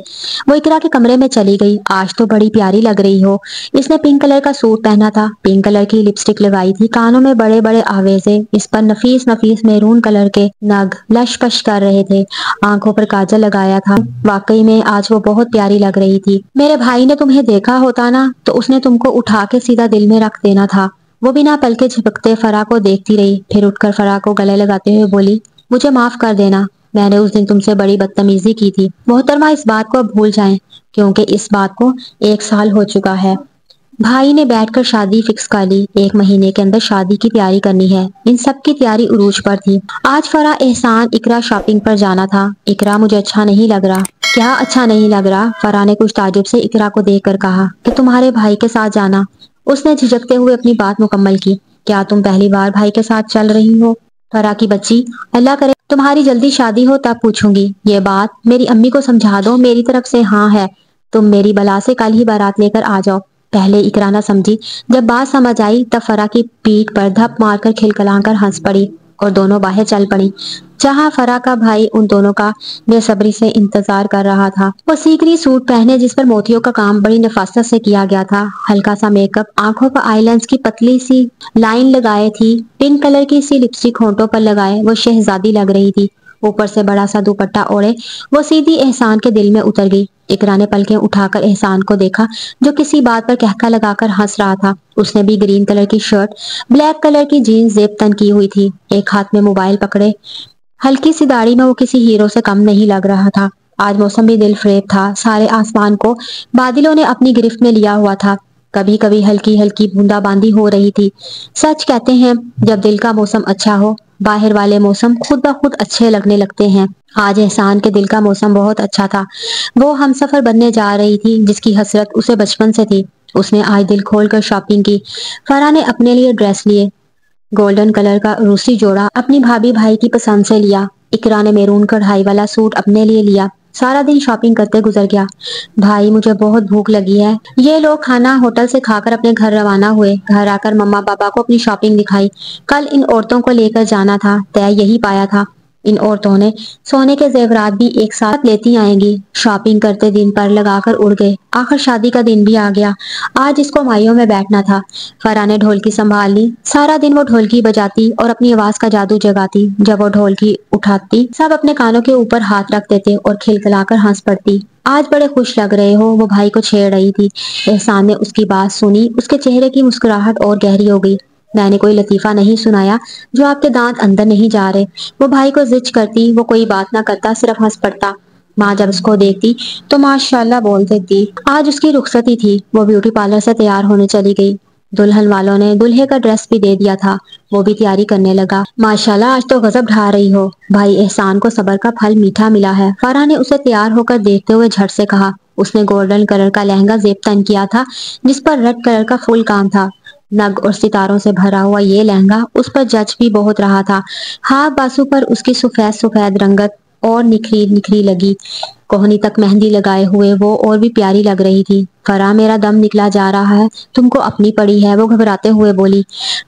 S1: وہ اقرا کے کمرے میں چلی گئی۔ آج تو بڑی پیاری لگ رہی ہو۔ اس نے پنک کلر کا سوٹ پہنا تھا، پنک کلر کی لپسٹک لگائی تھی، کانوں میں بڑے بڑے آویزے، اس پر نفیس نفیس میرون کلر کے نگ لش پش کر رہے تھے، آنکھوں پر کاجل لگایا تھا۔ واقعی میں آج وہ بہت پیاری لگ رہی تھی۔ میرے بھائی نے تمہیں دیکھا ہوتا نا تو اس نے تم کو اٹھا کے سیدھا دل میں رکھ دینا تھا۔ وہ بنا پلکے جھپکتے فرح کو دیکھتی رہی، پھر اٹھ کر فرح کو گلے لگاتے ہوئے بولی، مجھے معاف کر دینا، میں نے اس دن تم سے بڑی بدتمیزی کی تھی۔ محترمہ اس بات کو بھول جائیں، کیونکہ اس بات کو 1 سال ہو چکا ہے۔ بھائی نے بیٹھ کر شادی فکس کر لی، 1 مہینے کے اندر شادی کی تیاری کرنی ہے۔ ان سب کی تیاری عروج پر تھی۔ آج فرح، احسان، اقرا شاپنگ پر جانا تھا۔ اقرا مجھے اچھا نہیں لگ رہا۔ کیا اچھا نہیں لگ رہا؟ فرح نے کچھ تعجب سے اقرا کو دیکھ کر کہا کہ تمہارے بھائی کے ساتھ جانا۔ اس نے جھجکتے ہوئے اپنی بات مکمل کی۔ کیا تم پہلی بار بھائی کے ساتھ چل رہی ہو؟ فرح کی بچی، اللہ کرے تمہاری جلدی شادی ہو تب پوچھوں گی۔ یہ بات میری امی کو سمجھا دو، میری طرف سے ہاں ہے۔ تم میری بلا سے کل ہی بارات لے کر آ جاؤ۔ پہلے اقرا نہ سمجھی، جب بات سمجھ آئی تب فرح کی پیٹھ پر دھپ مار کر کھلکھلا کر ہنس پڑی۔ اور دونوں باہر چل پڑی، جہاں فرا کا بھائی ان دونوں کا بے صبری سے انتظار کر رہا تھا۔ وہ سیکری سوٹ پہنے جس پر موتیوں کا کام بڑی نفاست سے کیا گیا تھا، ہلکا سا میک اپ، آنکھوں پر آئی لینس کی پتلی سی لائن لگائے تھی، پنک کلر کی سی لپسٹک ہونٹوں پر لگائے وہ شہزادی لگ رہی تھی، اوپر سے بڑا سا دوپٹہ اوڑھے وہ سیدھی احسان کے دل میں اتر گئی۔ اقرا نے پلکیں اٹھا کر احسان کو دیکھا جو کسی بات پر کہکا لگا کر ہنس رہا تھا۔ اس نے بھی گرین کلر کی شرٹ، بلیک کلر کی جینز زیب تن کی ہوئی تھی، ایک ہاتھ میں موبائل پکڑے ہلکی سی داڑھی میں وہ کسی ہیرو سے کم نہیں لگ رہا تھا۔ آج موسم بھی دل فریب تھا، سارے آسمان کو بادلوں نے اپنی گرفت میں لیا ہوا تھا، کبھی کبھی ہلکی ہلکی بوندا باندی ہو رہی تھی۔ سچ کہتے ہیں جب دل کا موسم اچھا ہو باہر والے موسم خود بخود اچھے لگنے لگتے ہیں۔ آج احسان کے دل کا موسم بہت اچھا تھا، وہ ہمسفر بننے جا رہی تھی جس کی حسرت اسے بچپن سے تھی۔ اس نے آج دل کھول کر شاپنگ کی، فرا نے اپنے لیے ڈریس لیے، گولڈن کلر کا روسی جوڑا اپنی بھابھی بھائی کی پسند سے لیا، اقرا نے میرون کڑھائی والا سوٹ اپنے لیے لیا۔ سارا دن شاپنگ کرتے گزر گیا۔ بھائی مجھے بہت بھوک لگی ہے۔ یہ لوگ کھانا ہوٹل سے کھا کر اپنے گھر روانہ ہوئے، گھر آ کر مما پاپا کو اپنی شاپنگ دکھائی۔ کل ان عورتوں کو لے کر جانا تھا، طے یہی پایا تھا، ان عورتوں نے سونے کے زیورات بھی ایک ساتھ لیتی آئیں گی۔ شاپنگ کرتے دن پر لگا کر اڑ گئے، آخر شادی کا دن بھی آ گیا۔ آج اس کو مائیوں میں بیٹھنا تھا۔ فرا نے ڈھولکی سنبھال لی، سارا دن وہ ڈھولکی بجاتی اور اپنی آواز کا جادو جگاتی۔ جب وہ ڈھولکی اٹھاتی سب اپنے کانوں کے اوپر ہاتھ رکھ دیتے اور کھلکھلا کر ہنس پڑتی۔ آج بڑے خوش لگ رہے ہو، وہ بھائی کو چھیڑ رہی تھی۔ احسان نے اس کی بات سنی، اس کے چہرے کی مسکراہٹ اور گہری ہو گئی۔ میں نے کوئی لطیفہ نہیں سنایا جو آپ کے دانت اندر نہیں جا رہے؟ وہ بھائی کو زچ کرتی، وہ کوئی بات نہ کرتا، صرف ہنس پڑتا۔ ماں جب اس کو دیکھتی تو ماشاءاللہ بول دیتی۔ آج اس کی رخصتی تھی، وہ بیوٹی پارلر سے تیار ہونے چلی گئی۔ دلہن والوں نے دلہے کا ڈریس بھی دے دیا تھا، وہ بھی تیاری کرنے لگا۔ ماشاءاللہ آج تو غضب ڈھا رہی ہو، بھائی احسان کو صبر کا پھل میٹھا ملا ہے، فرا نے اسے تیار ہو کر دیکھتے ہوئے جھٹ سے کہا۔ اس نے گولڈن کلر کا لہنگا زیب تن کیا تھا جس پر ریڈ کلر کا فل کام تھا، نگ اور ستاروں سے بھرا ہوا یہ لہنگا اس پر جچ بھی بہت رہا تھا۔ ہاتھ بازو پر اس کی سفید سفید رنگت اور نکھری نکھری لگی، کوہنی تک مہندی لگائے ہوئے وہ اور بھی پیاری لگ رہی تھی۔ فرا میرا دم نکلا جا رہا ہے، تم کو اپنی پڑی ہے، وہ گھبراتے ہوئے بولی۔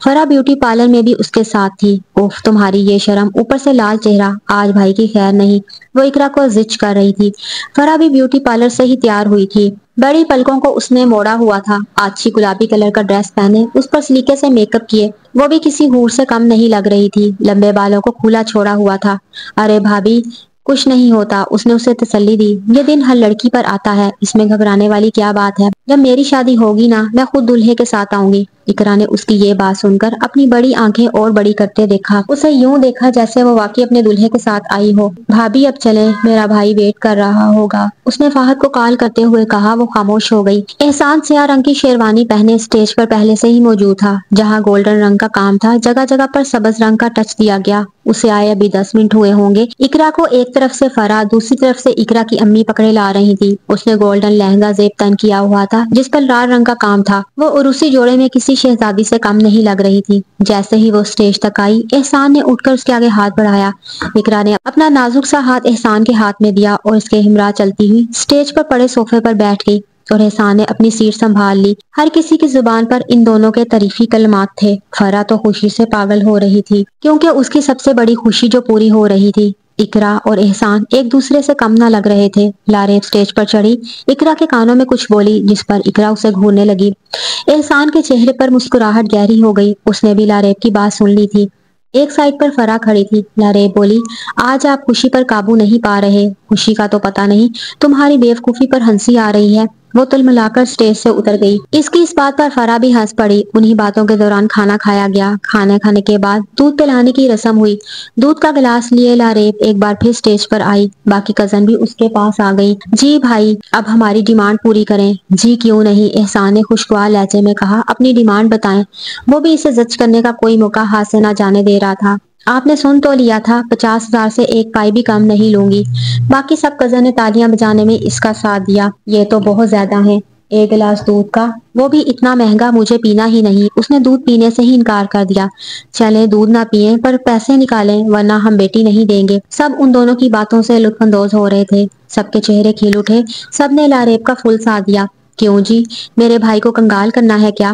S1: فرا بیوٹی پارلر میں بھی اس کے ساتھ تھی۔ اوف تمہاری یہ شرم، اوپر سے لال چہرہ، آج بھائی کی خیر نہیں، وہ اقرا کو زچ کر رہی تھی۔ فرا بھی بیوٹی پارلر سے ہی تیار ہوئی تھی، بڑی پلکوں کو اس نے موڑا ہوا تھا، اچھی گلابی کلر کا ڈریس پہنے، اس پر سلیقے سے میک اپ کیے، وہ بھی کسی حور سے کم نہیں لگ رہی تھی، لمبے بالوں کو کھلا چھوڑا ہوا تھا۔ ارے بھابھی کچھ نہیں ہوتا، اس نے اسے تسلی دی، یہ دن ہر لڑکی پر آتا ہے، اس میں گھبرانے والی کیا بات ہے، جب میری شادی ہوگی نا میں خود دلہے کے ساتھ آؤں گی۔ اقرا نے اس کی یہ بات سن کر اپنی بڑی آنکھیں اور بڑی کرتے دیکھا، اسے یوں دیکھا جیسے وہ واقعی اپنے دلہے کے ساتھ آئی ہو۔ بھابھی اب چلیں، میرا بھائی ویٹ کر رہا ہوگا، اس نے فہد کو کال کرتے ہوئے کہا۔ وہ خاموش ہو گئی۔ احسان سیاہ رنگ کی شیروانی پہنے اسٹیج پر پہلے سے ہی موجود تھا، جہاں گولڈن رنگ کا کام تھا جگہ جگہ پر سبز رنگ کا ٹچ دیا گیا۔ اسے آئے ابھی 10 منٹ ہوئے ہوں گے۔ اقرا کو ایک طرف سے فرا، دوسری طرف سے اقرا کی امی پکڑے لا رہی تھی۔ اس نے گولڈن لہنگا زیب تن کیا ہوا تھا جس پر لال رنگ کا کام تھا، وہ عروسی جوڑے میں کسی شہزادی سے کم نہیں لگ رہی تھی۔ جیسے ہی وہ اسٹیج تک آئی، احسان نے اٹھ کر اس کے آگے ہاتھ بڑھایا۔ اقرا نے اپنا نازک سا ہاتھ احسان کے ہاتھ میں دیا اور اس کے ہمراہ چلتی ہوئی اسٹیج پر پڑے صوفے پر بیٹھ گئی اور احسان نے اپنی سیٹ سنبھال لی۔ ہر کسی کی زبان پر ان دونوں کے تعریفی کلمات تھے۔ فرا تو خوشی سے پاگل ہو رہی تھی کیونکہ اس کی سب سے بڑی خوشی جو پوری ہو رہی تھی۔ اقرا اور احسان ایک دوسرے سے کم نہ لگ رہے تھے۔ لاریب اسٹیج پر چڑھی، اقرا کے کانوں میں کچھ بولی جس پر اقرا اسے گھورنے لگی۔ احسان کے چہرے پر مسکراہٹ گہری ہو گئی، اس نے بھی لاریب کی بات سن لی تھی۔ ایک سائڈ پر فرا کھڑی تھی، لاریب بولی، آج آپ خوشی پر قابو نہیں پا رہے، خوشی کا تو پتہ نہیں، تمہاری بیوقوفی پر ہنسی آ رہی ہے۔ وہ تلملا کر اسٹیج سے اتر گئی۔ اس کی اس بات پر فرا بھی ہنس پڑی۔ انہی باتوں کے دوران کھانا کھایا گیا۔ کھانا کھانے کے بعد دودھ پلانے کی رسم ہوئی۔ دودھ کا گلاس لیے لاریب ایک بار پھر اسٹیج پر آئی، باقی کزن بھی اس کے پاس آ گئی۔ جی بھائی اب ہماری ڈیمانڈ پوری کریں۔ جی کیوں نہیں، احسان نے خوشگوار لہجے میں کہا، اپنی ڈیمانڈ بتائیں۔ وہ بھی اسے زچ کرنے کا کوئی موقع ہاتھ سے نہ جانے دے رہا تھا۔ آپ نے سن تو لیا تھا، 50,000 سے ایک پائی بھی کم نہیں لوں گی۔ باقی سب کزن نے تالیاں بجانے میں اس کا ساتھ دیا۔ یہ تو بہت زیادہ ہیں، ایک گلاس دودھ کا، وہ بھی اتنا مہنگا، مجھے پینا ہی نہیں۔ اس نے دودھ پینے سے ہی انکار کر دیا۔ چلیں دودھ نہ پیئیں پر پیسے نکالیں ورنہ ہم بیٹی نہیں دیں گے۔ سب ان دونوں کی باتوں سے لطف اندوز ہو رہے تھے، سب کے چہرے کھل اٹھے، سب نے لاریب کا فل ساتھ دیا۔ کیوں جی، میرے بھائی کو کنگال کرنا ہے کیا؟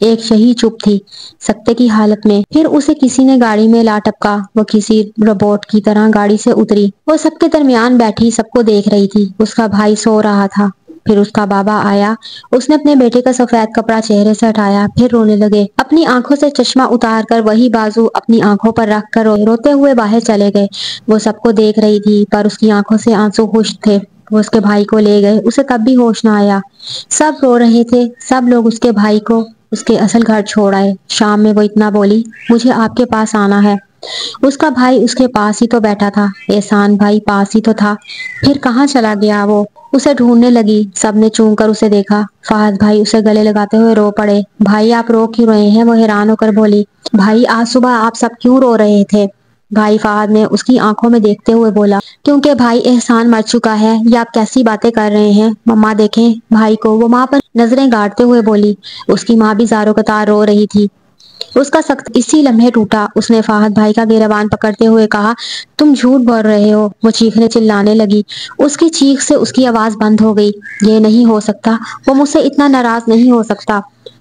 S1: ایک شہی چپ تھی سکتے کی حالت میں۔ پھر اسے کسی نے گاڑی میں لا ٹپکا، وہ کسی روبوٹ کی طرح گاڑی سے اتری۔ وہ سب کے درمیان بیٹھی سب کو دیکھ رہی تھی۔ اس کا بھائی سو رہا تھا۔ پھر اس کا بابا آیا، اس نے اپنے بیٹے کا سفید کپڑا چہرے سے ہٹایا، پھر رونے لگے۔ اپنی آنکھوں سے چشمہ اتار کر وہی بازو اپنی آنکھوں پر رکھ کر روتے ہوئے باہر چلے گئے۔ وہ سب کو دیکھ رہی تھی پر اس کی آنکھوں سے آنسو خشک تھے۔ وہ اس کے بھائی کو لے گئے، اسے تب بھی ہوش نہ آیا۔ سب رو رہے تھے، سب لوگ اس کے بھائی کو اس کے اصل گھر چھوڑ آئے۔ شام میں وہ اتنا بولی، مجھے آپ کے پاس آنا ہے۔ اس کا بھائی اس کے پاس ہی تو بیٹھا تھا، احسان بھائی پاس ہی تو تھا، پھر کہاں چلا گیا وہ؟ اسے ڈھونڈنے لگی، سب نے چون کر اسے دیکھا۔ فہد بھائی اسے گلے لگاتے ہوئے رو پڑے۔ بھائی آپ رو کیوں رہے ہیں؟ وہ حیران ہو کر بولی۔ بھائی آج صبح آپ سب کیوں رو رہے تھے؟ بھائی فہد نے اس کی آنکھوں میں دیکھتے ہوئے بولا، کیونکہ بھائی احسان مر چکا ہے۔ یہ آپ کیسی باتیں کر رہے ہیں؟ مما دیکھیں بھائی کو۔ وہ ماں پر نظریں گاڑتے ہوئے بولی۔ اس کی ماں بھی زاروں قطار رو رہی تھی۔ اس کا سخت اسی لمحے ٹوٹا۔ اس نے فہد بھائی کا گریبان پکڑتے ہوئے کہا، تم جھوٹ بول رہے ہو۔ وہ چیخنے چلانے لگی۔ اس کی چیخ سے اس کی آواز بند ہو گئی۔ یہ نہیں ہو سکتا، وہ مجھ سے اتنا ناراض نہیں ہو سکتا۔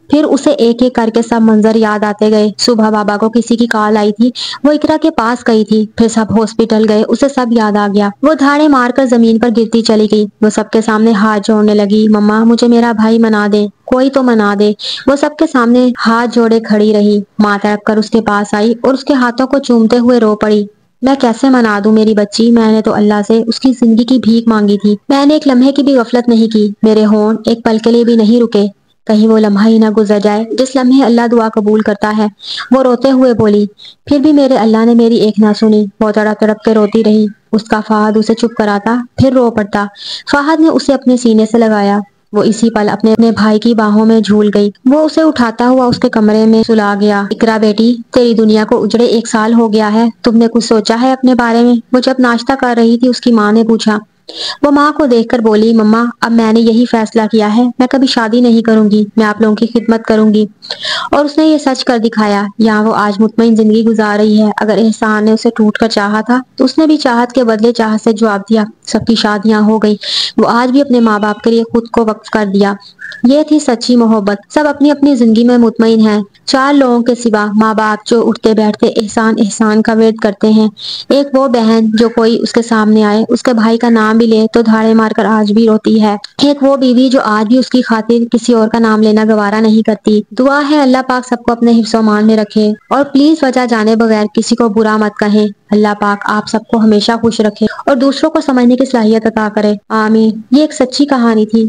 S1: پھر اسے ایک ایک کر کے سب منظر یاد آتے گئے۔ صبح بابا کو کسی کی کال آئی تھی، وہ اقرا کے پاس گئی تھی۔ پھر سب ہاسپٹل گئے، اسے سب یاد آ گیا۔ وہ دھاڑے مار کر زمین پر گرتی چلی گئی۔ وہ سب کے سامنے ہاتھ جوڑنے لگی، مما مجھے میرا بھائی منا دے، کوئی تو منا دے۔ وہ سب کے سامنے ہاتھ جوڑے کھڑی رہی۔ ماں تڑپ کر اس کے پاس آئی اور اس کے ہاتھوں کو چومتے ہوئے رو پڑی۔ میں کیسے منا دوں میری بچی؟ میں نے تو اللہ سے اس کی زندگی کی بھیک مانگی تھی۔ میں نے ایک لمحے کی بھی غفلت نہیں کی، میرے ہونٹ ایک پل کے لیے بھی نہیں رکے، کہیں وہ لمحہ ہی نہ گزر جائے جس لمحے اللہ دعا قبول کرتا ہے۔ وہ روتے ہوئے بولی، پھر بھی میرے اللہ نے میری ایک نہ سنی۔ وہ تڑپ تڑپ کے روتی رہی۔ اس کا فہد اسے چپ کراتا، پھر رو پڑتا۔ فہد نے اسے اپنے سینے سے لگایا۔ وہ اسی پل اپنے بھائی کی باہوں میں جھول گئی۔ وہ اسے اٹھاتا ہوا اس کے کمرے میں سلا گیا۔ اقرا بیٹی، تیری دنیا کو اجڑے 1 سال ہو گیا ہے، تم نے کچھ سوچا ہے اپنے بارے میں؟ وہ جب ناشتہ کر رہی تھی اس کی ماں نے پوچھا۔ وہ ماں کو دیکھ کر بولی، مما اب میں نے یہی فیصلہ کیا ہے، میں کبھی شادی نہیں کروں گی، میں آپ لوگوں کی خدمت کروں گی۔ اور اس نے یہ سچ کر دکھایا۔ یہاں وہ آج مطمئن زندگی گزار رہی ہے۔ اگر احسان نے اسے ٹوٹ کر چاہا تھا تو اس نے بھی چاہت کے بدلے چاہت سے جواب دیا۔ سب کی شادیاں ہو گئی، وہ آج بھی اپنے ماں باپ کے لیے خود کو وقف کر دیا۔ یہ تھی سچی محبت۔ سب اپنی اپنی زندگی میں مطمئن ہیں، 4 لوگوں کے سوا، ماں باپ جو اٹھتے بیٹھتے احسان احسان کا ورد کرتے ہیں، ایک وہ بہن جو کوئی اس کے سامنے آئے اس کے بھائی کا نام بھی لے تو دھاڑے مار کر آج بھی روتی ہے، ایک وہ بیوی جو آج بھی اس کی خاطر کسی اور کا نام لینا گوارا نہیں کرتی۔ دعا ہے اللہ پاک سب کو اپنے حفظ و امان میں رکھے، اور پلیز وجہ جانے بغیر کسی کو برا مت کہیں۔ اللہ پاک آپ سب کو ہمیشہ خوش رکھے اور دوسروں کو سمجھنے کی صلاحیت عطا کرے، آمین۔ یہ ایک سچی کہانی تھی۔